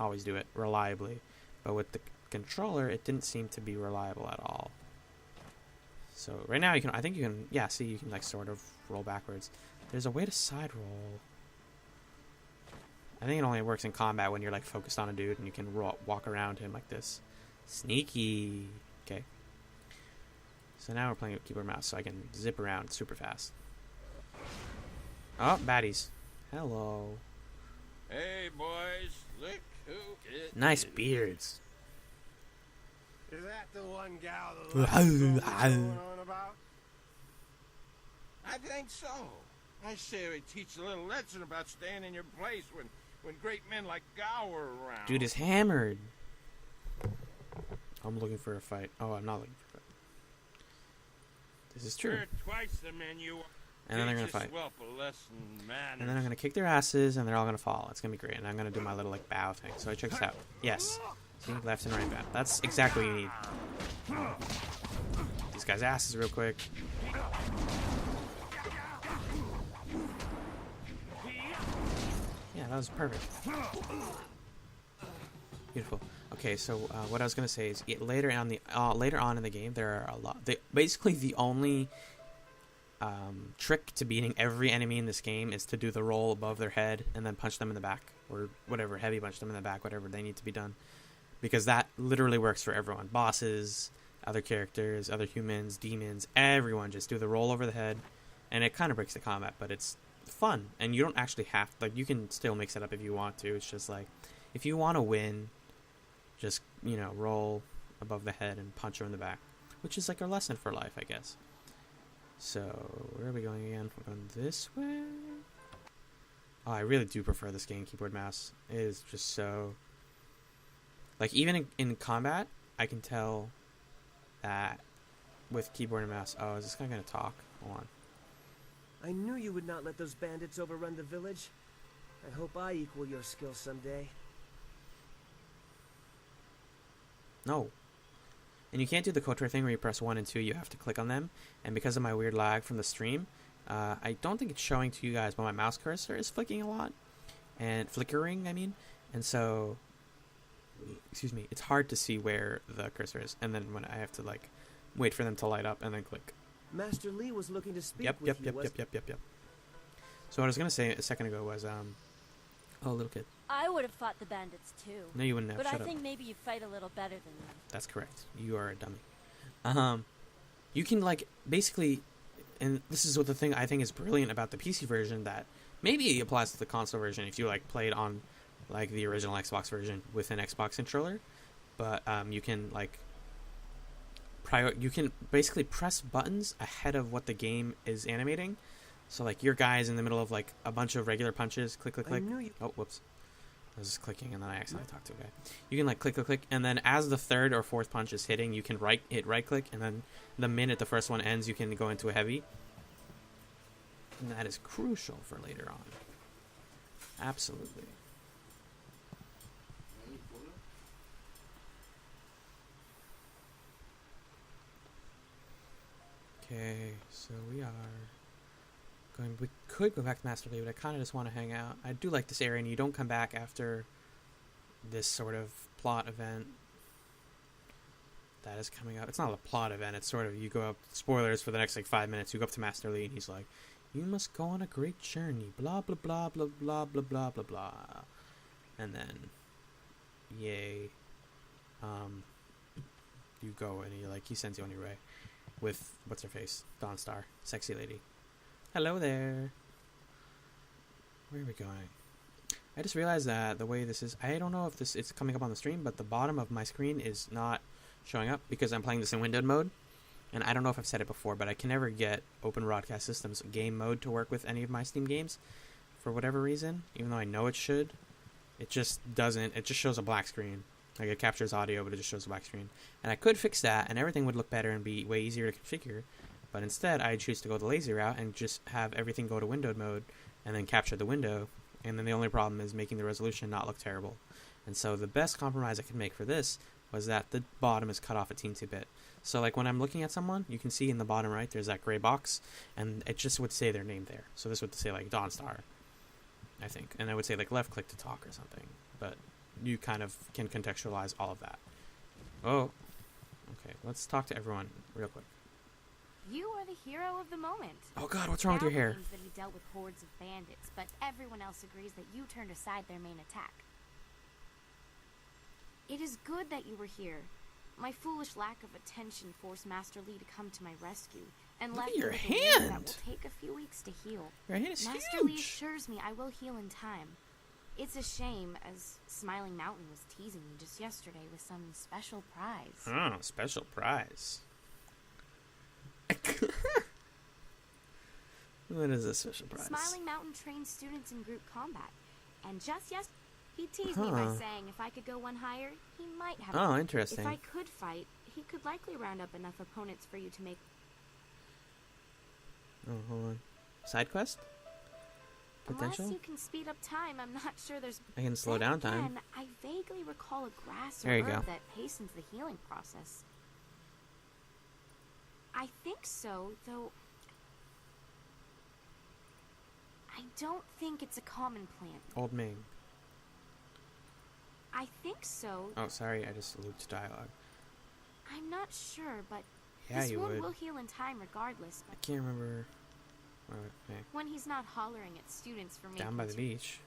always do it reliably. But with the controller it didn't seem to be reliable at all. So right now you can like sort of roll backwards. There's a way to side roll. I think it only works in combat when you're like focused on a dude and you can walk around him like this. Sneaky. Okay. So now we're playing with keyboard mouse, so I can zip around super fast. Oh, baddies. Hello. Hey, boys, look who it Nice is. beards. Is that the one gal that left going on about? I think so. I say we teach a little lesson about staying in your place when great men like Gao are around. Dude is hammered. I'm looking for a fight. Oh, I'm not looking for a fight. This is true. You're twice the men you are. And then they're gonna Teach this fight. whelp a lesson in manners. And then I'm gonna kick their asses, and they're all gonna fall. It's gonna be great. And I'm gonna do my little like bow thing. So check this out. Yes. See, left and right bow. That's exactly what you need. These guys' asses real quick. Yeah, that was perfect. Beautiful. Okay, so what I was gonna say is later on in the game there are a lot. Basically, the only trick to beating every enemy in this game is to do the roll above their head and then punch them in the back, or whatever, heavy punch them in the back, whatever they need to be done, because that literally works for everyone. Bosses, other characters, other humans, demons, everyone just do the roll over the head, and it kind of breaks the combat, but it's fun, and you don't actually have, like, you can still mix it up if you want to. It's just like, if you want to win, just, you know, roll above the head and punch her in the back, which is like a lesson for life, I guess. So, where are we going again? We're going this way? Oh, I really do prefer this game, keyboard mouse. It is just so... Like, even in combat, I can tell that with keyboard and mouse... Oh, is this guy going to talk? Hold on. I knew you would not let those bandits overrun the village. I hope I equal your skill someday. No. And you can't do the KOTOR thing where you press 1 and 2, you have to click on them. And because of my weird lag from the stream, I don't think it's showing to you guys, but my mouse cursor is flicking a lot. And flickering, I mean. And so, excuse me, it's hard to see where the cursor is. And then when I have to, like, wait for them to light up and then click. Master Li was looking to speak Yep. So what I was going to say a second ago was, oh, little kid. I would have fought the bandits too. No, you wouldn't have. But Shut I up. think maybe you fight a little better than them. That's correct. You are a dummy. You can, like, basically, and this is what the thing I think is brilliant about the PC version, that maybe applies to the console version if you, like, played on, like, the original Xbox version with an Xbox controller. But you can, like, you can basically press buttons ahead of what the game is animating. So, like, your guy's in the middle of, like, a bunch of regular punches. Click, click, click. Oh, whoops. I was just clicking, and then I accidentally talked to a guy. You can, like, click, click, click, and then as the third or fourth punch is hitting, you can hit right-click, and then the minute the first one ends, you can go into a heavy. And that is crucial for later on. Absolutely. Okay, so we are going. We could go back to Master Li, but I kind of just want to hang out. I do like this area, and you don't come back after this sort of plot event that is coming up. It's not a plot event. It's sort of, you go up. Spoilers for the next like 5 minutes. You go up to Master Li, and he's like, "You must go on a great journey." Blah blah blah blah blah blah blah blah blah. And then, yay, you go, and he sends you on your way. With, what's her face? Dawnstar. Sexy lady. Hello there. Where are we going? I just realized that the way this is... I don't know if it's coming up on the stream, but the bottom of my screen is not showing up because I'm playing this in windowed mode. And I don't know if I've said it before, but I can never get Open Broadcast System's game mode to work with any of my Steam games. For whatever reason. Even though I know it should. It just doesn't. It just shows a black screen. Like, it captures audio, but it just shows a black screen. And I could fix that, and everything would look better and be way easier to configure. But instead, I choose to go the lazy route and just have everything go to windowed mode and then capture the window. And then the only problem is making the resolution not look terrible. And so the best compromise I could make for this was that the bottom is cut off a teensy bit. So, like, when I'm looking at someone, you can see in the bottom right, there's that gray box, and it just would say their name there. So this would say, like, Dawnstar, I think. And I would say, like, left-click to talk or something. But... you kind of can contextualize all of that. Oh. Okay, let's talk to everyone real quick. You are the hero of the moment. Oh god, what's wrong with your hair? Claims that he dealt with hordes of bandits, but everyone else agrees that you turned aside their main attack. It is good that you were here. My foolish lack of attention forced Master Li to come to my rescue, and Look left at your me with a wound hand! that will take a few weeks to heal. Your hand is Master huge! Li assures me I will heal in time. It's a shame, as Smiling Mountain was teasing me just yesterday with some special prize. Oh, special prize. What is a special prize? Smiling Mountain trains students in group combat. And just yesterday, he teased me by saying if I could go one higher, he might have... Oh, interesting. If I could fight, he could likely round up enough opponents for you to make... Oh, hold on. Side quest? Potential? Unless you can speed up time, I'm not sure there's... I can slow down time. I vaguely recall a grass or There you herb go. that hastens the healing process. I think so, though... I don't think it's a common plant. Old Ming. I think so. Oh, sorry, I just looped dialogue. I'm not sure, but Yeah, this you wound would. will heal in time regardless. I can't remember. Oh, okay. When he's not hollering at students for making Down by the beach.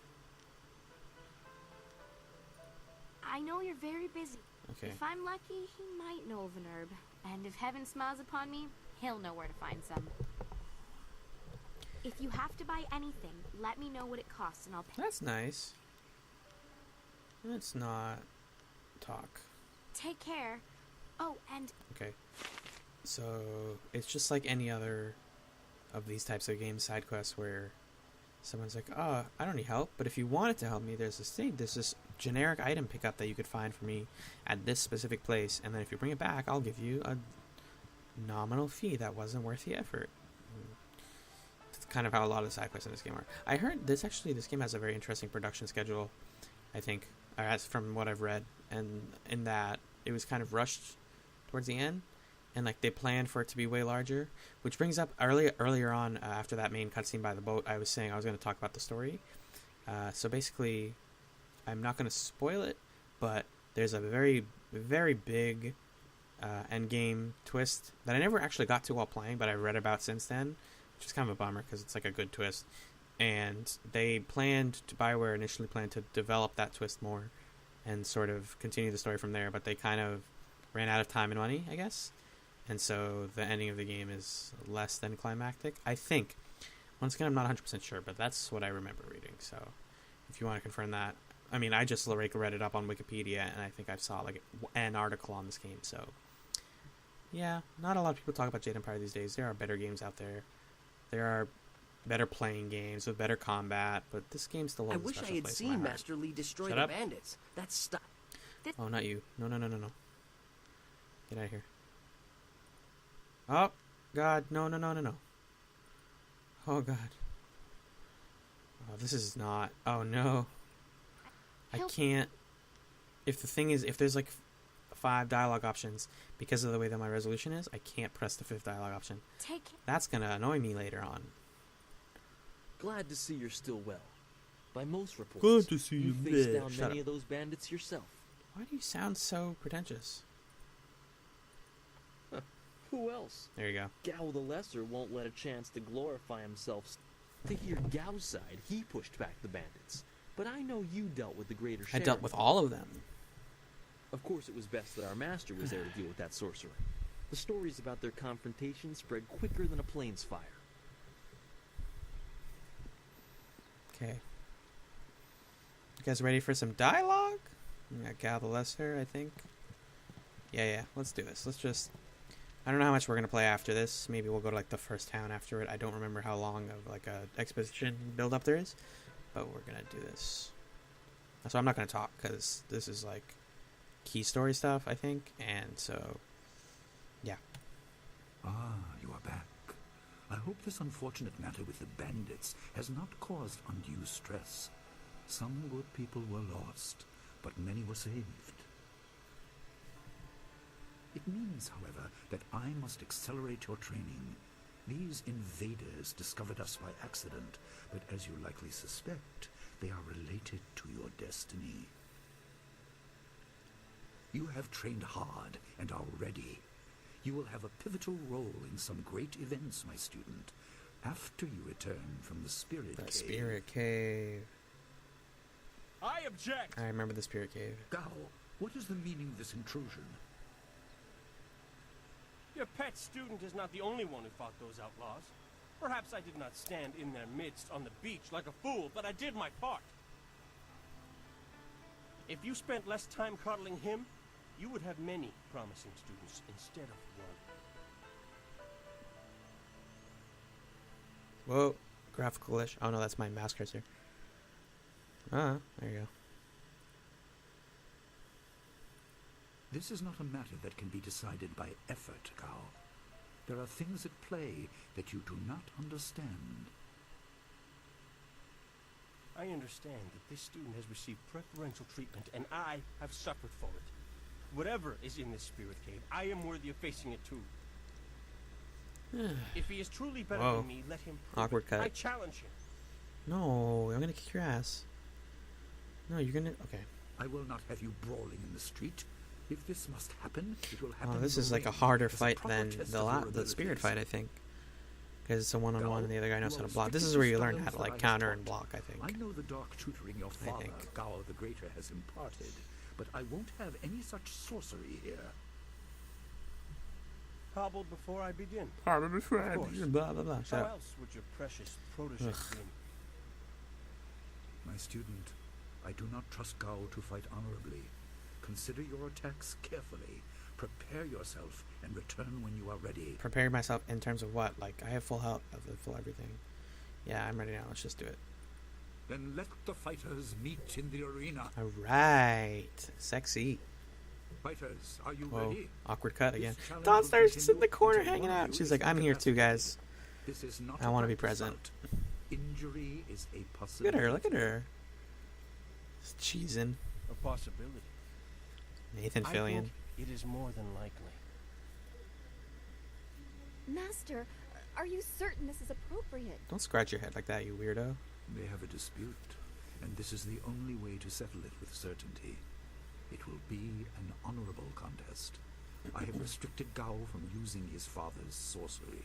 I know you're very busy. Okay. If I'm lucky, he might know of an herb. And if heaven smiles upon me, he'll know where to find some. If you have to buy anything, let me know what it costs and I'll pay. That's nice. Let's not talk. Take care. Oh, and... Okay. So, it's just like any other of these types of games, side quests, where someone's like, oh, I don't need help, but if you wanted to help me, there's this generic item pickup that you could find for me at this specific place, and then if you bring it back, I'll give you a nominal fee that wasn't worth the effort. That's kind of how a lot of the side quests in this game are. I heard this game has a very interesting production schedule, I think, as from what I've read, and in that it was kind of rushed towards the end, and like they planned for it to be way larger, which brings up earlier on after that main cutscene by the boat, I was saying I was going to talk about the story. So basically, I'm not going to spoil it, but there's a very, very big end game twist that I never actually got to while playing, but I read about since then, which is kind of a bummer because it's like a good twist. And BioWare initially planned to develop that twist more and sort of continue the story from there, but they kind of ran out of time and money, I guess. And so the ending of the game is less than climactic, I think. Once again, I'm not 100% sure, but that's what I remember reading. So if you want to confirm that, I mean, I just read it up on Wikipedia, and I think I saw like an article on this game. So yeah, not a lot of people talk about Jade Empire these days. There are better games out there. There are better playing games with better combat, but this game still holds a special place. I wish I had seen Master Lee destroy the bandits. That's stuff. Oh, not you. No. Get out of here. Oh, God. No. Oh, God. Oh, this is not... Oh, no. I can't... If there's like 5 dialogue options, because of the way that my resolution is, I can't press the 5th dialogue option. That's gonna annoy me later on. Glad to see you're still well. By most reports, Glad to see you you faced there. down Shut many up. of those bandits yourself. Why do you sound so pretentious? Who else? There you go. Gao the Lesser won't let a chance to glorify himself. To hear Gao's side, he pushed back the bandits. But I know you dealt with the greater share. I dealt with all of them. Of course, it was best that our master was there to deal with that sorcerer. The stories about their confrontation spread quicker than a plains fire. Okay. You guys ready for some dialogue? We got Gao the Lesser, I think. Yeah. Let's do this. Let's just... I don't know how much we're going to play after this. Maybe we'll go to like the first town after it. I don't remember how long of like a exposition build-up there is. But we're going to do this. So I'm not going to talk because this is like key story stuff, I think. And so, yeah. Ah, you are back. I hope this unfortunate matter with the bandits has not caused undue stress. Some good people were lost, but many were saved. It means, however, that I must accelerate your training. These invaders discovered us by accident, but as you likely suspect, they are related to your destiny. You have trained hard and are ready. You will have a pivotal role in some great events, my student, after you return from the Spirit Cave. The Spirit Cave. I object! I remember the Spirit Cave. Gao, what is the meaning of this intrusion? Your pet student is not the only one who fought those outlaws. Perhaps I did not stand in their midst on the beach like a fool, but I did my part. If you spent less time coddling him, you would have many promising students instead of one. Whoa, graphical glitch. Oh no, that's my mouse cursor. Ah, there you go. This is not a matter that can be decided by effort, Gao. There are things at play that you do not understand. I understand that this student has received preferential treatment, and I have suffered for it. Whatever is in this spirit cave, I am worthy of facing it too. If he is truly better than me, let him prove Awkward it. cut. I challenge him. No, I'm gonna kick your ass. No, you're gonna... Okay. I will not have you brawling in the street. If this must happen, it will happen. Oh, this is like a harder fight than the spirit fight, I think. Because it's a one-on-one and the other guy knows how to block. This is where you learn how to like counter and block, I think. I know the dark tutoring your father, Gao the Greater, has imparted, but I won't have any such sorcery here. Hobbled before I begin. Hobbled before I begin. Blah, blah, blah. How else would your precious protege begin? My student, I do not trust Gao to fight honorably. Consider your attacks carefully. Prepare yourself and return when you are ready. Prepare myself in terms of what? Like, I have full health, full everything. Yeah, I'm ready now. Let's just do it. Then let the fighters meet in the arena. Alright. Sexy. Fighters, are you Whoa, ready? awkward cut again. Dawnstars just in the corner hanging out. She's like, I'm here too, guys. This is not I want to be present. Injury is a possibility. Look at her, look at her. Just cheesing. A possibility. Nathan I Fillion. think it is more than likely. Master, are you certain this is appropriate? Don't scratch your head like that, you weirdo. They have a dispute, and this is the only way to settle it with certainty. It will be an honorable contest. I have restricted Gao from using his father's sorcery.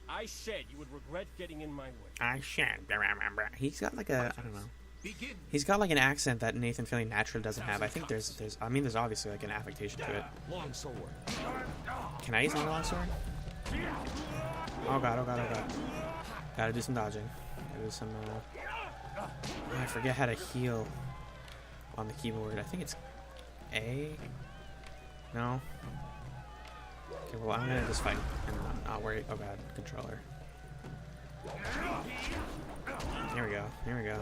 I said you would regret getting in my way. I shan't. He's got like a, I don't know. He's got like an accent that Nathan Fillion naturally doesn't have. I think there's obviously like an affectation to it. Long sword. Can I use my long sword? Oh god, oh god, oh god. Gotta do some dodging. Gotta do some, I forget how to heal on the keyboard. I think it's A? No? Okay, well, I'm gonna just fight and not worry. Oh god, controller. Here we go, here we go.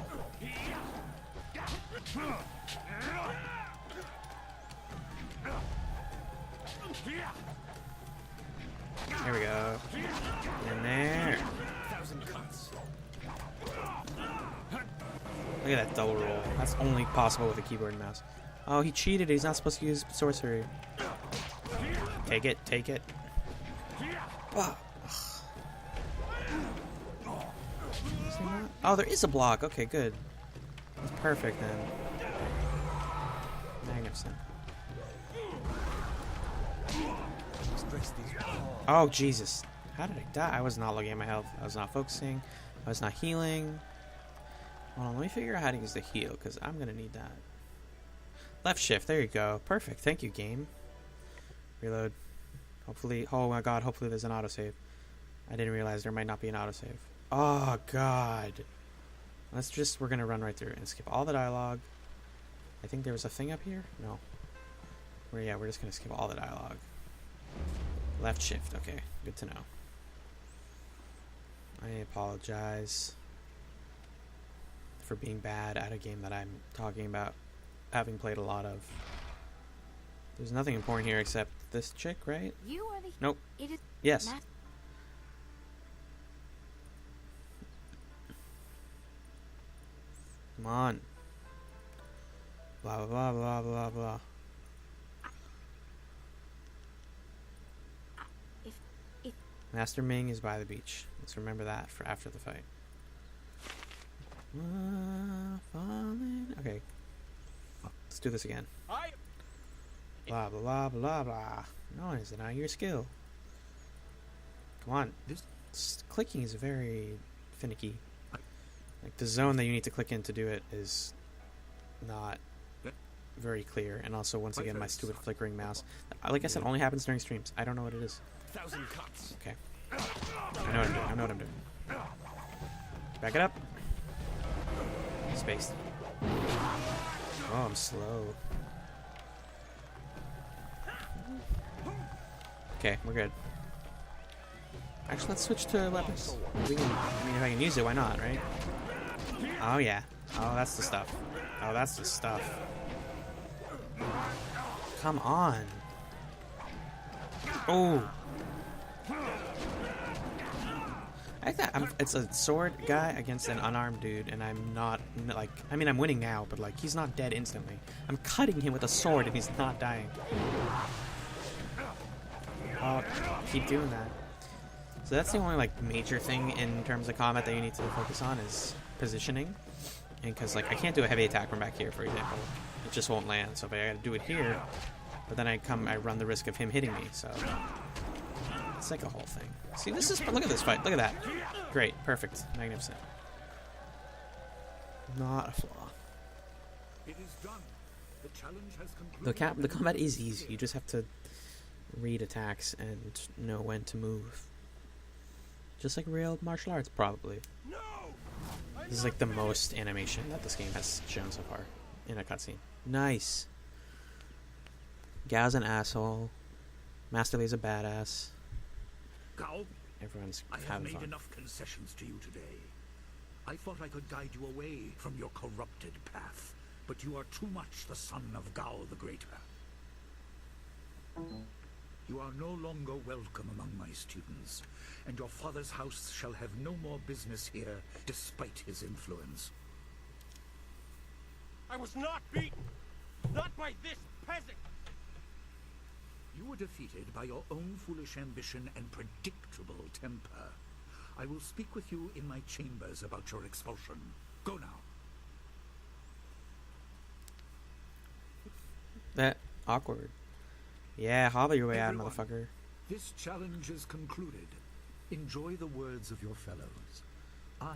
Here we go. In there. Look at that double roll. That's only possible with a keyboard and mouse. Oh, he cheated. He's not supposed to use sorcery. Take it, take it. Oh. Oh, there is a block. Okay, good. That's perfect then. Magnificent. Oh, Jesus. How did I die? I was not looking at my health. I was not focusing. I was not healing. Hold on, let me figure out how to use the heal, because I'm going to need that. Left shift. There you go. Perfect. Thank you, game. Reload. Hopefully, oh my god, hopefully there's an autosave. I didn't realize there might not be an autosave. Oh god. We're gonna run right through and skip all the dialogue. I think there was a thing up here? No. We're just gonna skip all the dialogue. Left shift, okay. Good to know. I apologize for being bad at a game that I'm talking about having played a lot of. There's nothing important here except this chick, right? You are the... Nope. It is... Yes. Come on. Blah, blah, blah, blah, blah. If Master Ming is by the beach. Let's remember that for after the fight. Okay. Let's do this again. Blah, blah, blah, blah, blah. No, is it not your skill? Come on. This clicking is very finicky. Like, the zone that you need to click in to do it is not very clear. And also, once again, my stupid flickering mouse. Like I said, only happens during streams. I don't know what it is. 1,000 cuts. Okay. I know what I'm doing. I know what I'm doing. Back it up. Spaced. Oh, I'm slow. Okay, we're good. Actually, let's switch to weapons. We can, I mean, if I can use it, why not, right? Oh, yeah. Oh, that's the stuff. Oh, that's the stuff. Come on. Oh. I thought it's a sword guy against an unarmed dude, and I'm not, like, I mean, I'm winning now, but, like, he's not dead instantly. I'm cutting him with a sword, and he's not dying. Oh, keep doing that. So that's the only, like, major thing in terms of combat that you need to focus on is positioning. And because, like, I can't do a heavy attack from back here, for example. It just won't land, so if I gotta do it here, but then I run the risk of him hitting me, so... It's like a whole thing. See, this is... Look at this fight. Look at that. Great. Perfect. Magnificent. Not a flaw. It is done. The challenge has concluded. The combat is easy. You just have to read attacks and know when to move. Just like real martial arts, probably. This is like the most animation that this game has shown so far in a cutscene. Nice. Gao's an asshole. Master Li's a badass. Gao, Everyone's I have having made fun. enough concessions to you today. I thought I could guide you away from your corrupted path, but you are too much the son of Gao the Greater. You are no longer welcome among my students, and your father's house shall have no more business here, despite his influence. I was not beaten! Not by this peasant! You were defeated by your own foolish ambition and predictable temper. I will speak with you in my chambers about your expulsion. Go now. That awkward. Yeah, hobble your way out, Everyone, motherfucker. This challenge is concluded. Enjoy the words of your fellows.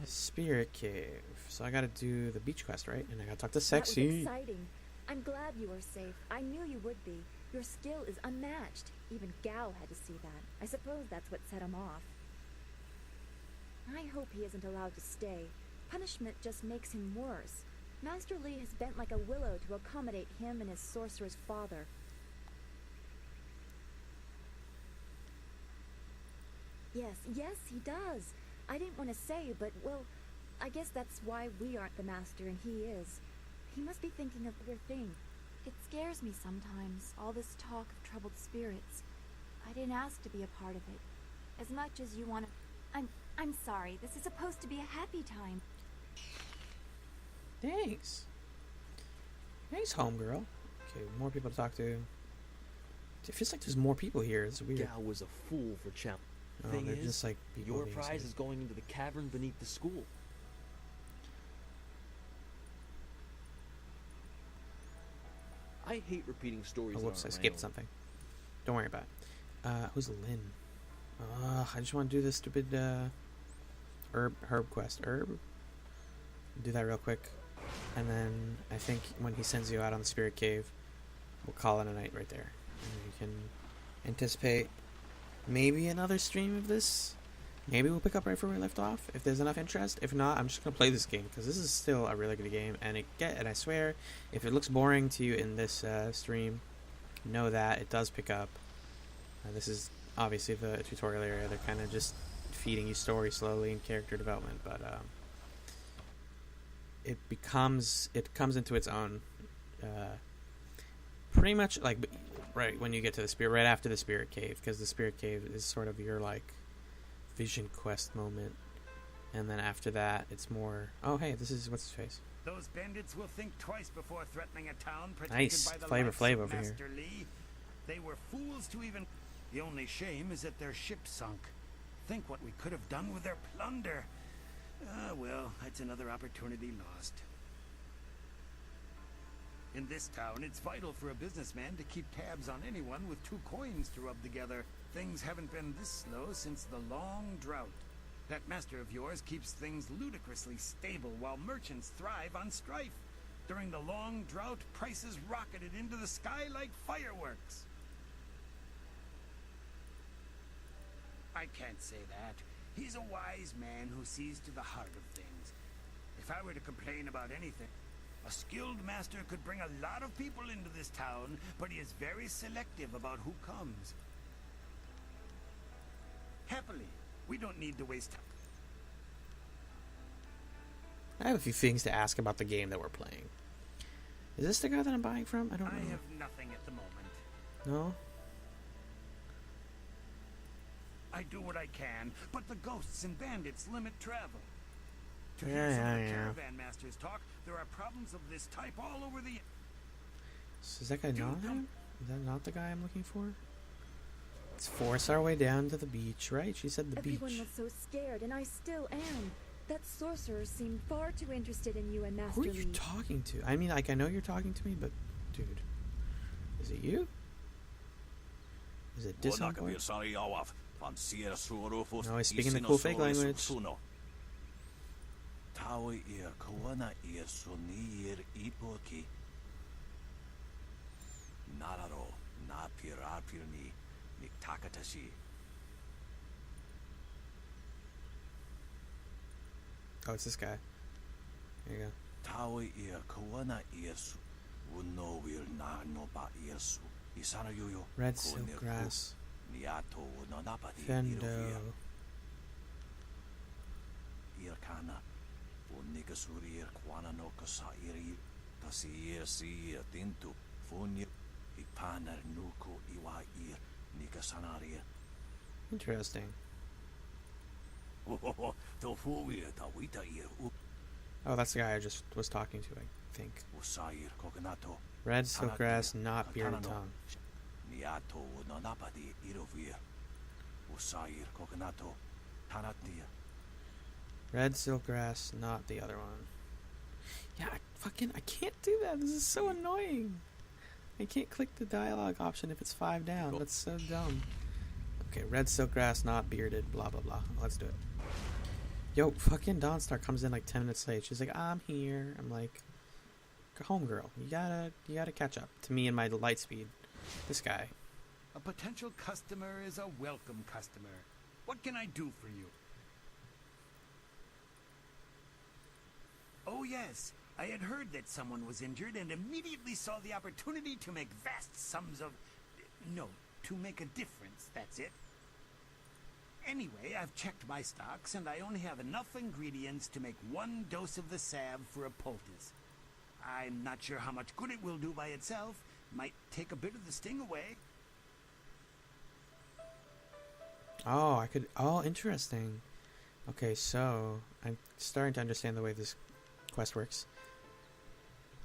Spirit Cave. So I gotta do the beach quest, right? And I gotta talk to That was Sexy. exciting. I'm glad you were safe. I knew you would be. Your skill is unmatched. Even Gao had to see that. I suppose that's what set him off. I hope he isn't allowed to stay. Punishment just makes him worse. Master Li has bent like a willow to accommodate him and his sorcerer's father. Yes, he does. I didn't want to say, but, well, I guess that's why we aren't the master and he is. He must be thinking of your thing. It scares me sometimes, all this talk of troubled spirits. I didn't ask to be a part of it. As much as you want to... I'm sorry. This is supposed to be a happy time. Thanks. Thanks, homegirl. Okay, more people to talk to. It feels like there's more people here. It's weird. Gao was a fool for challenge. Oh, Thing they're is, just like people your being prize silly. is going into the cavern beneath the school. I hate repeating stories. Oh, whoops, that I aren't my skipped own. something. Don't worry about it. Who's Lynn? I just want to do this stupid herb quest. Herb? Do that real quick. And then I think when he sends you out on the Spirit Cave, we'll call it a night right there. And you can anticipate maybe another stream of this. Maybe we'll pick up right where we left off if there's enough interest. If not, I'm just gonna play this game because this is still a really good game. And I swear, if it looks boring to you in this stream, know that it does pick up. This is obviously the tutorial area. They're kind of just feeding you story slowly and character development, but it comes into its own. Pretty much like right when you get to the spirit, right after the Spirit Cave, because the Spirit Cave is sort of your like vision quest moment, and then after that it's more, oh hey, this is what's his face. Those bandits will think twice before threatening a town protected Nice. by the Flavor likes Flav of over here. Master Li. They were fools to even... The only shame is that their ship sunk. Think what we could have done with their plunder. Ah, well, that's another opportunity lost. In this town, it's vital for a businessman to keep tabs on anyone with 2 coins to rub together. Things haven't been this slow since the long drought. That master of yours keeps things ludicrously stable while merchants thrive on strife. During the long drought, prices rocketed into the sky like fireworks. I can't say that. He's a wise man who sees to the heart of things. If I were to complain about anything... A skilled master could bring a lot of people into this town, but he is very selective about who comes. Happily, we don't need to waste time. I have a few things to ask about the game that we're playing. Is this the guy that I'm buying from? I don't know. I have nothing at the moment. No? I do what I can, but the ghosts and bandits limit travel. To Yeah, hear some of the yeah. caravan masters talk, there are problems of this type all over the... So is that guy not him? Is that not the guy I'm looking for? Let's force our way down to the beach, right? She said the Everyone beach. was so scared, and I still am. That sorcerer seemed far too interested in you and Master Who are you Lee. talking to? I mean, like, I know you're talking to me, but, dude. Is it you? Is it this boy? No, he's speaking the cool fake language. Oh, it's this guy. There you go. Red silk grass. Fendo. Interesting. Oh, that's the guy I just was talking to, I think. Red silk grass, not bearded tongue. Red silk grass, not the other one. Yeah, I can't do that. This is so annoying. I can't click the dialogue option if it's 5 down. That's so dumb. Okay, red silk grass, not bearded, blah blah blah. Let's do it. Yo, fucking Dawnstar comes in like 10 minutes late. She's like, I'm here. I'm like, go home, girl. You gotta catch up to me and my light speed. This guy. A potential customer is a welcome customer. What can I do for you? Oh yes, I had heard that someone was injured and immediately saw the opportunity to make vast sums of... No, to make a difference, that's it. Anyway, I've checked my stocks and I only have enough ingredients to make 1 dose of the salve for a poultice. I'm not sure how much good it will do by itself. Might take a bit of the sting away. Oh, oh, interesting. Okay, so I'm starting to understand the way this quest works.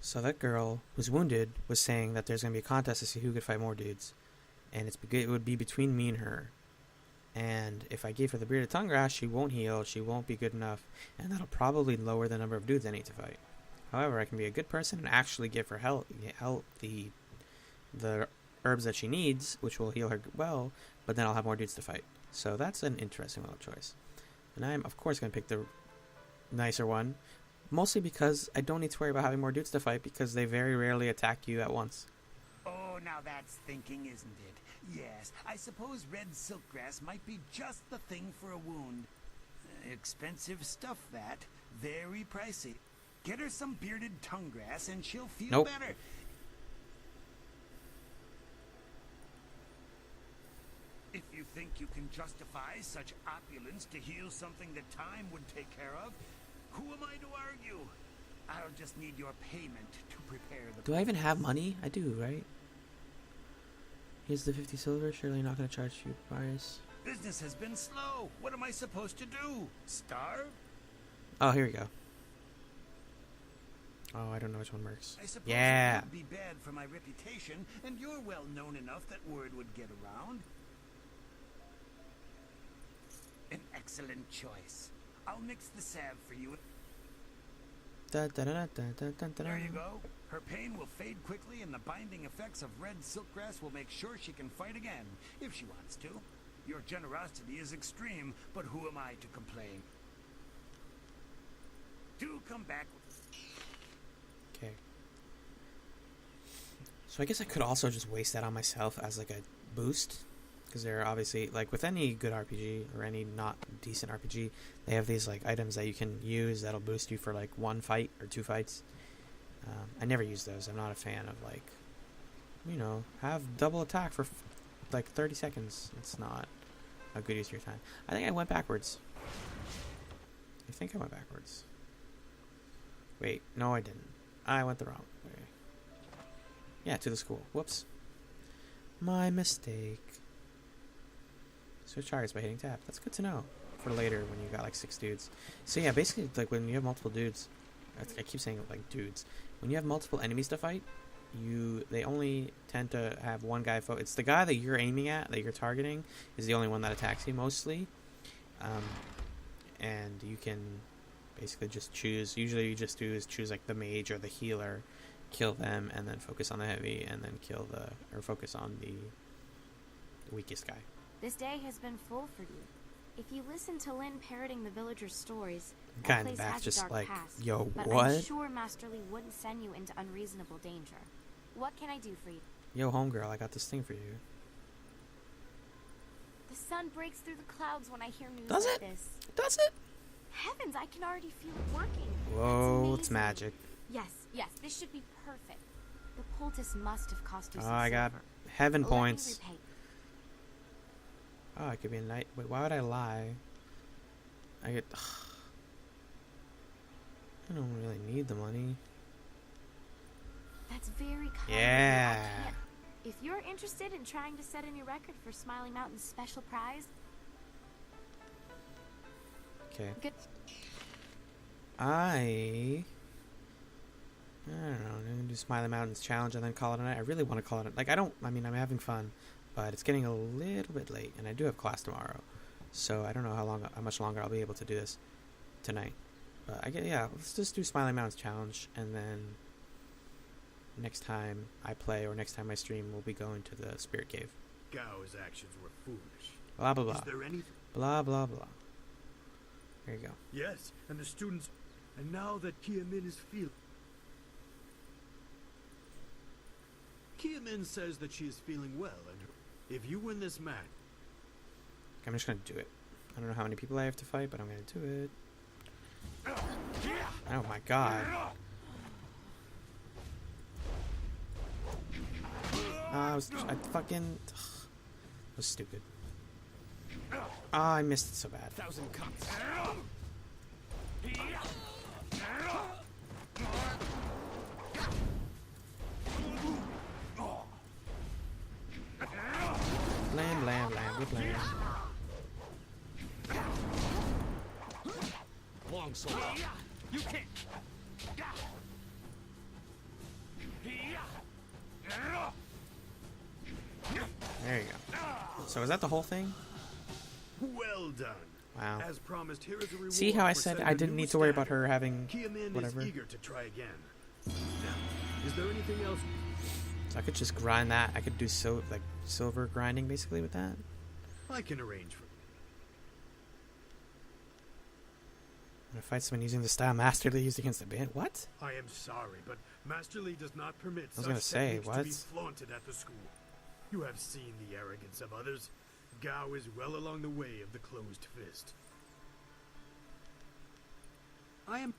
So that girl who's wounded was saying that there's going to be a contest to see who could fight more dudes. And it would be between me and her. And if I gave her the bearded tongue grass, she won't heal, she won't be good enough, and that'll probably lower the number of dudes I need to fight. However, I can be a good person and actually give her the herbs that she needs, which will heal her well, but then I'll have more dudes to fight. So that's an interesting little choice. And I'm, of course, going to pick the nicer one, mostly because I don't need to worry about having more dudes to fight, because they very rarely attack you at once. Oh, now that's thinking, isn't it? Yes, I suppose red silkgrass might be just the thing for a wound. Expensive stuff, that. Very pricey. Get her some bearded tongue grass and she'll feel better. If you think you can justify such opulence to heal something that time would take care of, who am I to argue? I'll just need your payment to prepare the... Do I even have money? I do, right? Here's the 50 silver. Surely not going to charge you price. Business has been slow. What am I supposed to do? Starve? Oh, here we go. Oh, I don't know which one works. I suppose yeah. it would be bad for my reputation, and you're well known enough that word would get around. An excellent choice. I'll mix the salve for you. There you go. Her pain will fade quickly, and the binding effects of red silkgrass will make sure she can fight again, if she wants to. Your generosity is extreme, but who am I to complain? Do come back. Okay. So I guess I could also just waste that on myself as like a boost. Because they're obviously, like with any good RPG or any not decent RPG, they have these like items that you can use that'll boost you for like 1 fight or 2 fights. I never use those. I'm not a fan of, like, you know, have double attack for like 30 seconds. It's not a good use of your time. I think I went backwards. Wait, no I didn't. I went the wrong way. Yeah, to the school. Whoops. My mistake. Switch targets by hitting tab. That's good to know for later when you got like 6 dudes. So yeah, basically, like, when you have multiple dudes, I keep saying like dudes. When you have multiple enemies to fight, they only tend to have one guy it's the guy that you're aiming at, that you're targeting, is the only one that attacks you mostly. And you can basically just choose, usually you just choose like the mage or the healer, kill them, and then focus on the heavy, and then focus on the weakest guy. This day has been full for you. If you listen to Lynn parroting the villagers' stories, Guy that in the place back has a just dark like, past, yo, but what? I'm sure Master Lee wouldn't send you into unreasonable danger. What can I do for you? Yo, homegirl, I got this thing for you. The sun breaks through the clouds when I hear news Does like it? this. Does it? Heavens, I can already feel it working. Whoa, That's it's amazing. magic. Yes, this should be perfect. The poultice must have cost you Oh, some I got silver. heaven Let me points. repay. Oh, I could be a knight. Wait, why would I lie? I don't really need the money. That's very kind Yeah. of you. I can't. If you're interested in trying to set a new record for Smiling Mountain's special prize, Okay. good. I don't know. I'm gonna do Smiley Mountains challenge and then call it a night. I really want to call it. I'm having fun, but it's getting a little bit late, and I do have class tomorrow, so I don't know how much longer I'll be able to do this tonight. But let's just do Smiley Mountains challenge, and then next time I play or next time I stream, we'll be going to the Spirit Cave. Gao's actions were foolish. Blah blah blah. Is there anything? Blah blah blah. There you go. Yes, and the students. And now that Kiamin is feeling. Kiamin says that she is feeling well, and if you win this match. I'm just gonna do it. I don't know how many people I have to fight, but I'm gonna do it. Oh my god. I was stupid. I missed it so bad. 1,000 cuts. Blam, blam, blam, blam. Long sword. You can't. There you go. So is that the whole thing? Well done. Wow. As promised, here is a reward. See how I for said setting I a didn't new need to worry about standard. her having Kiamin whatever? is eager to try again. Now, is there anything else? So I could just grind that. I could do silver grinding basically with that. I can arrange for you. I'm gonna fight someone using the style Master Lee used against the band. What? I am sorry, but Master Lee does not permit I was such gonna say, techniques to what? be flaunted at the school. You have seen the arrogance of others. Gao is well along the way of the closed fist. I am...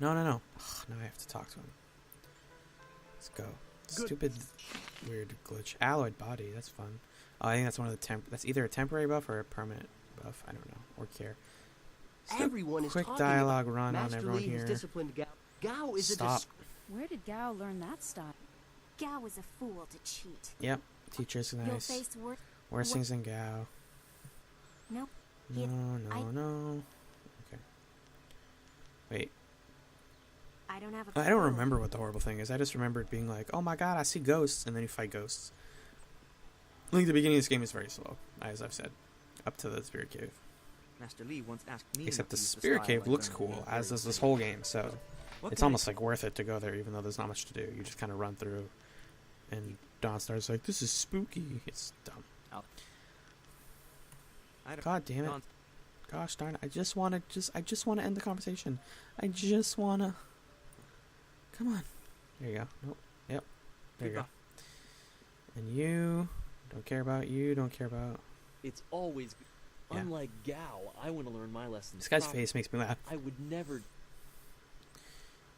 No. Ugh, now I have to talk to him. Let's go. Good. Stupid, weird glitch. Alloyed body. That's fun. Oh, I think that's one of the that's either a temporary buff or a permanent buff. I don't know. Or care. Everyone is quick talking dialogue about run on Master everyone Lee has here. disciplined Gao. Gao is Stop. Where did Gao learn that style? Gao was a fool to cheat. Yep. Teacher's You'll nice. face Worst things in Gao. Nope. No. Okay. Wait. I don't have a I don't remember what the horrible thing is. I just remember it being like, oh my god, I see ghosts, and then you fight ghosts. I think the beginning of this game is very slow, as I've said, up to the Spirit Cave. Master Lee once asked me. Except the not to use Spirit style Cave I looks learned cool, from as the does this whole game, so What it's can I- almost like worth it to go there, even though there's not much to do. You just kind of run through, and Dawnstar's like, this is spooky. It's dumb. God damn it. Gosh darn it. I just want to end the conversation. I just want to... Come on. There you go. Nope. Yep. There you go. And you... Don't care about you. Don't care about... It's always... Yeah. Unlike Gao, I want to learn my lessons. This guy's properly. face makes me laugh. I would never...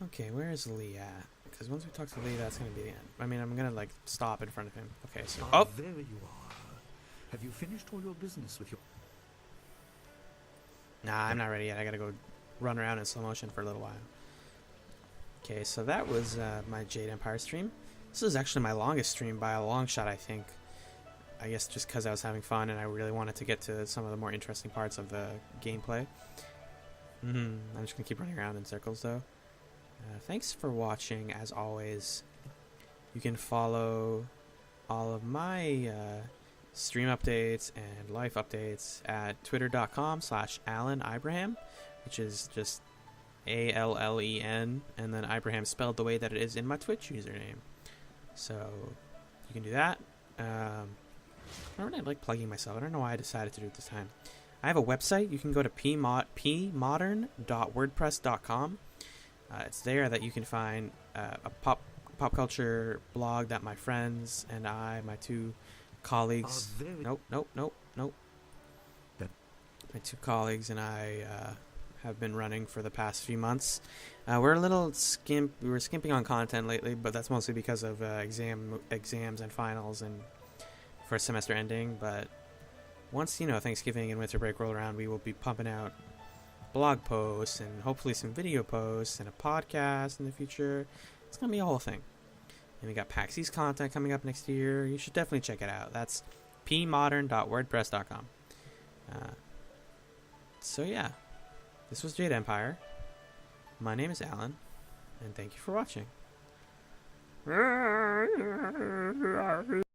Okay, where is Lee at? Because once we talk to Lee, that's going to be the end. I mean, I'm going to, like, stop in front of him. Okay, so... Oh! There you are. Have you finished all your business with your... Nah, I'm not ready yet. I got to go run around in slow motion for a little while. Okay, so that was my Jade Empire stream. This is actually my longest stream by a long shot, I think. I guess just because I was having fun and I really wanted to get to some of the more interesting parts of the gameplay. I'm just going to keep running around in circles, though. Thanks for watching, as always. You can follow all of my stream updates and life updates at twitter.com/Alan Ibrahim, which is just ALLEN, and then Ibrahim spelled the way that it is in my Twitch username. So you can do that. I don't really like plugging myself. I don't know why I decided to do it this time. I have a website. You can go to pmodern.wordpress.com. It's there that you can find a pop culture blog that my friends and I, my two colleagues... Nope. My two colleagues and I have been running for the past few months. We're a little we were skimping on content lately, but that's mostly because of exams and finals and first semester ending. But once, Thanksgiving and winter break roll around, we will be pumping out blog posts and hopefully some video posts and a podcast in the future. It's going to be a whole thing. And we got PAX East content coming up next year. You should definitely check it out. That's pmodern.wordpress.com. So yeah, this was Jade Empire. My name is Alan, and thank you for watching.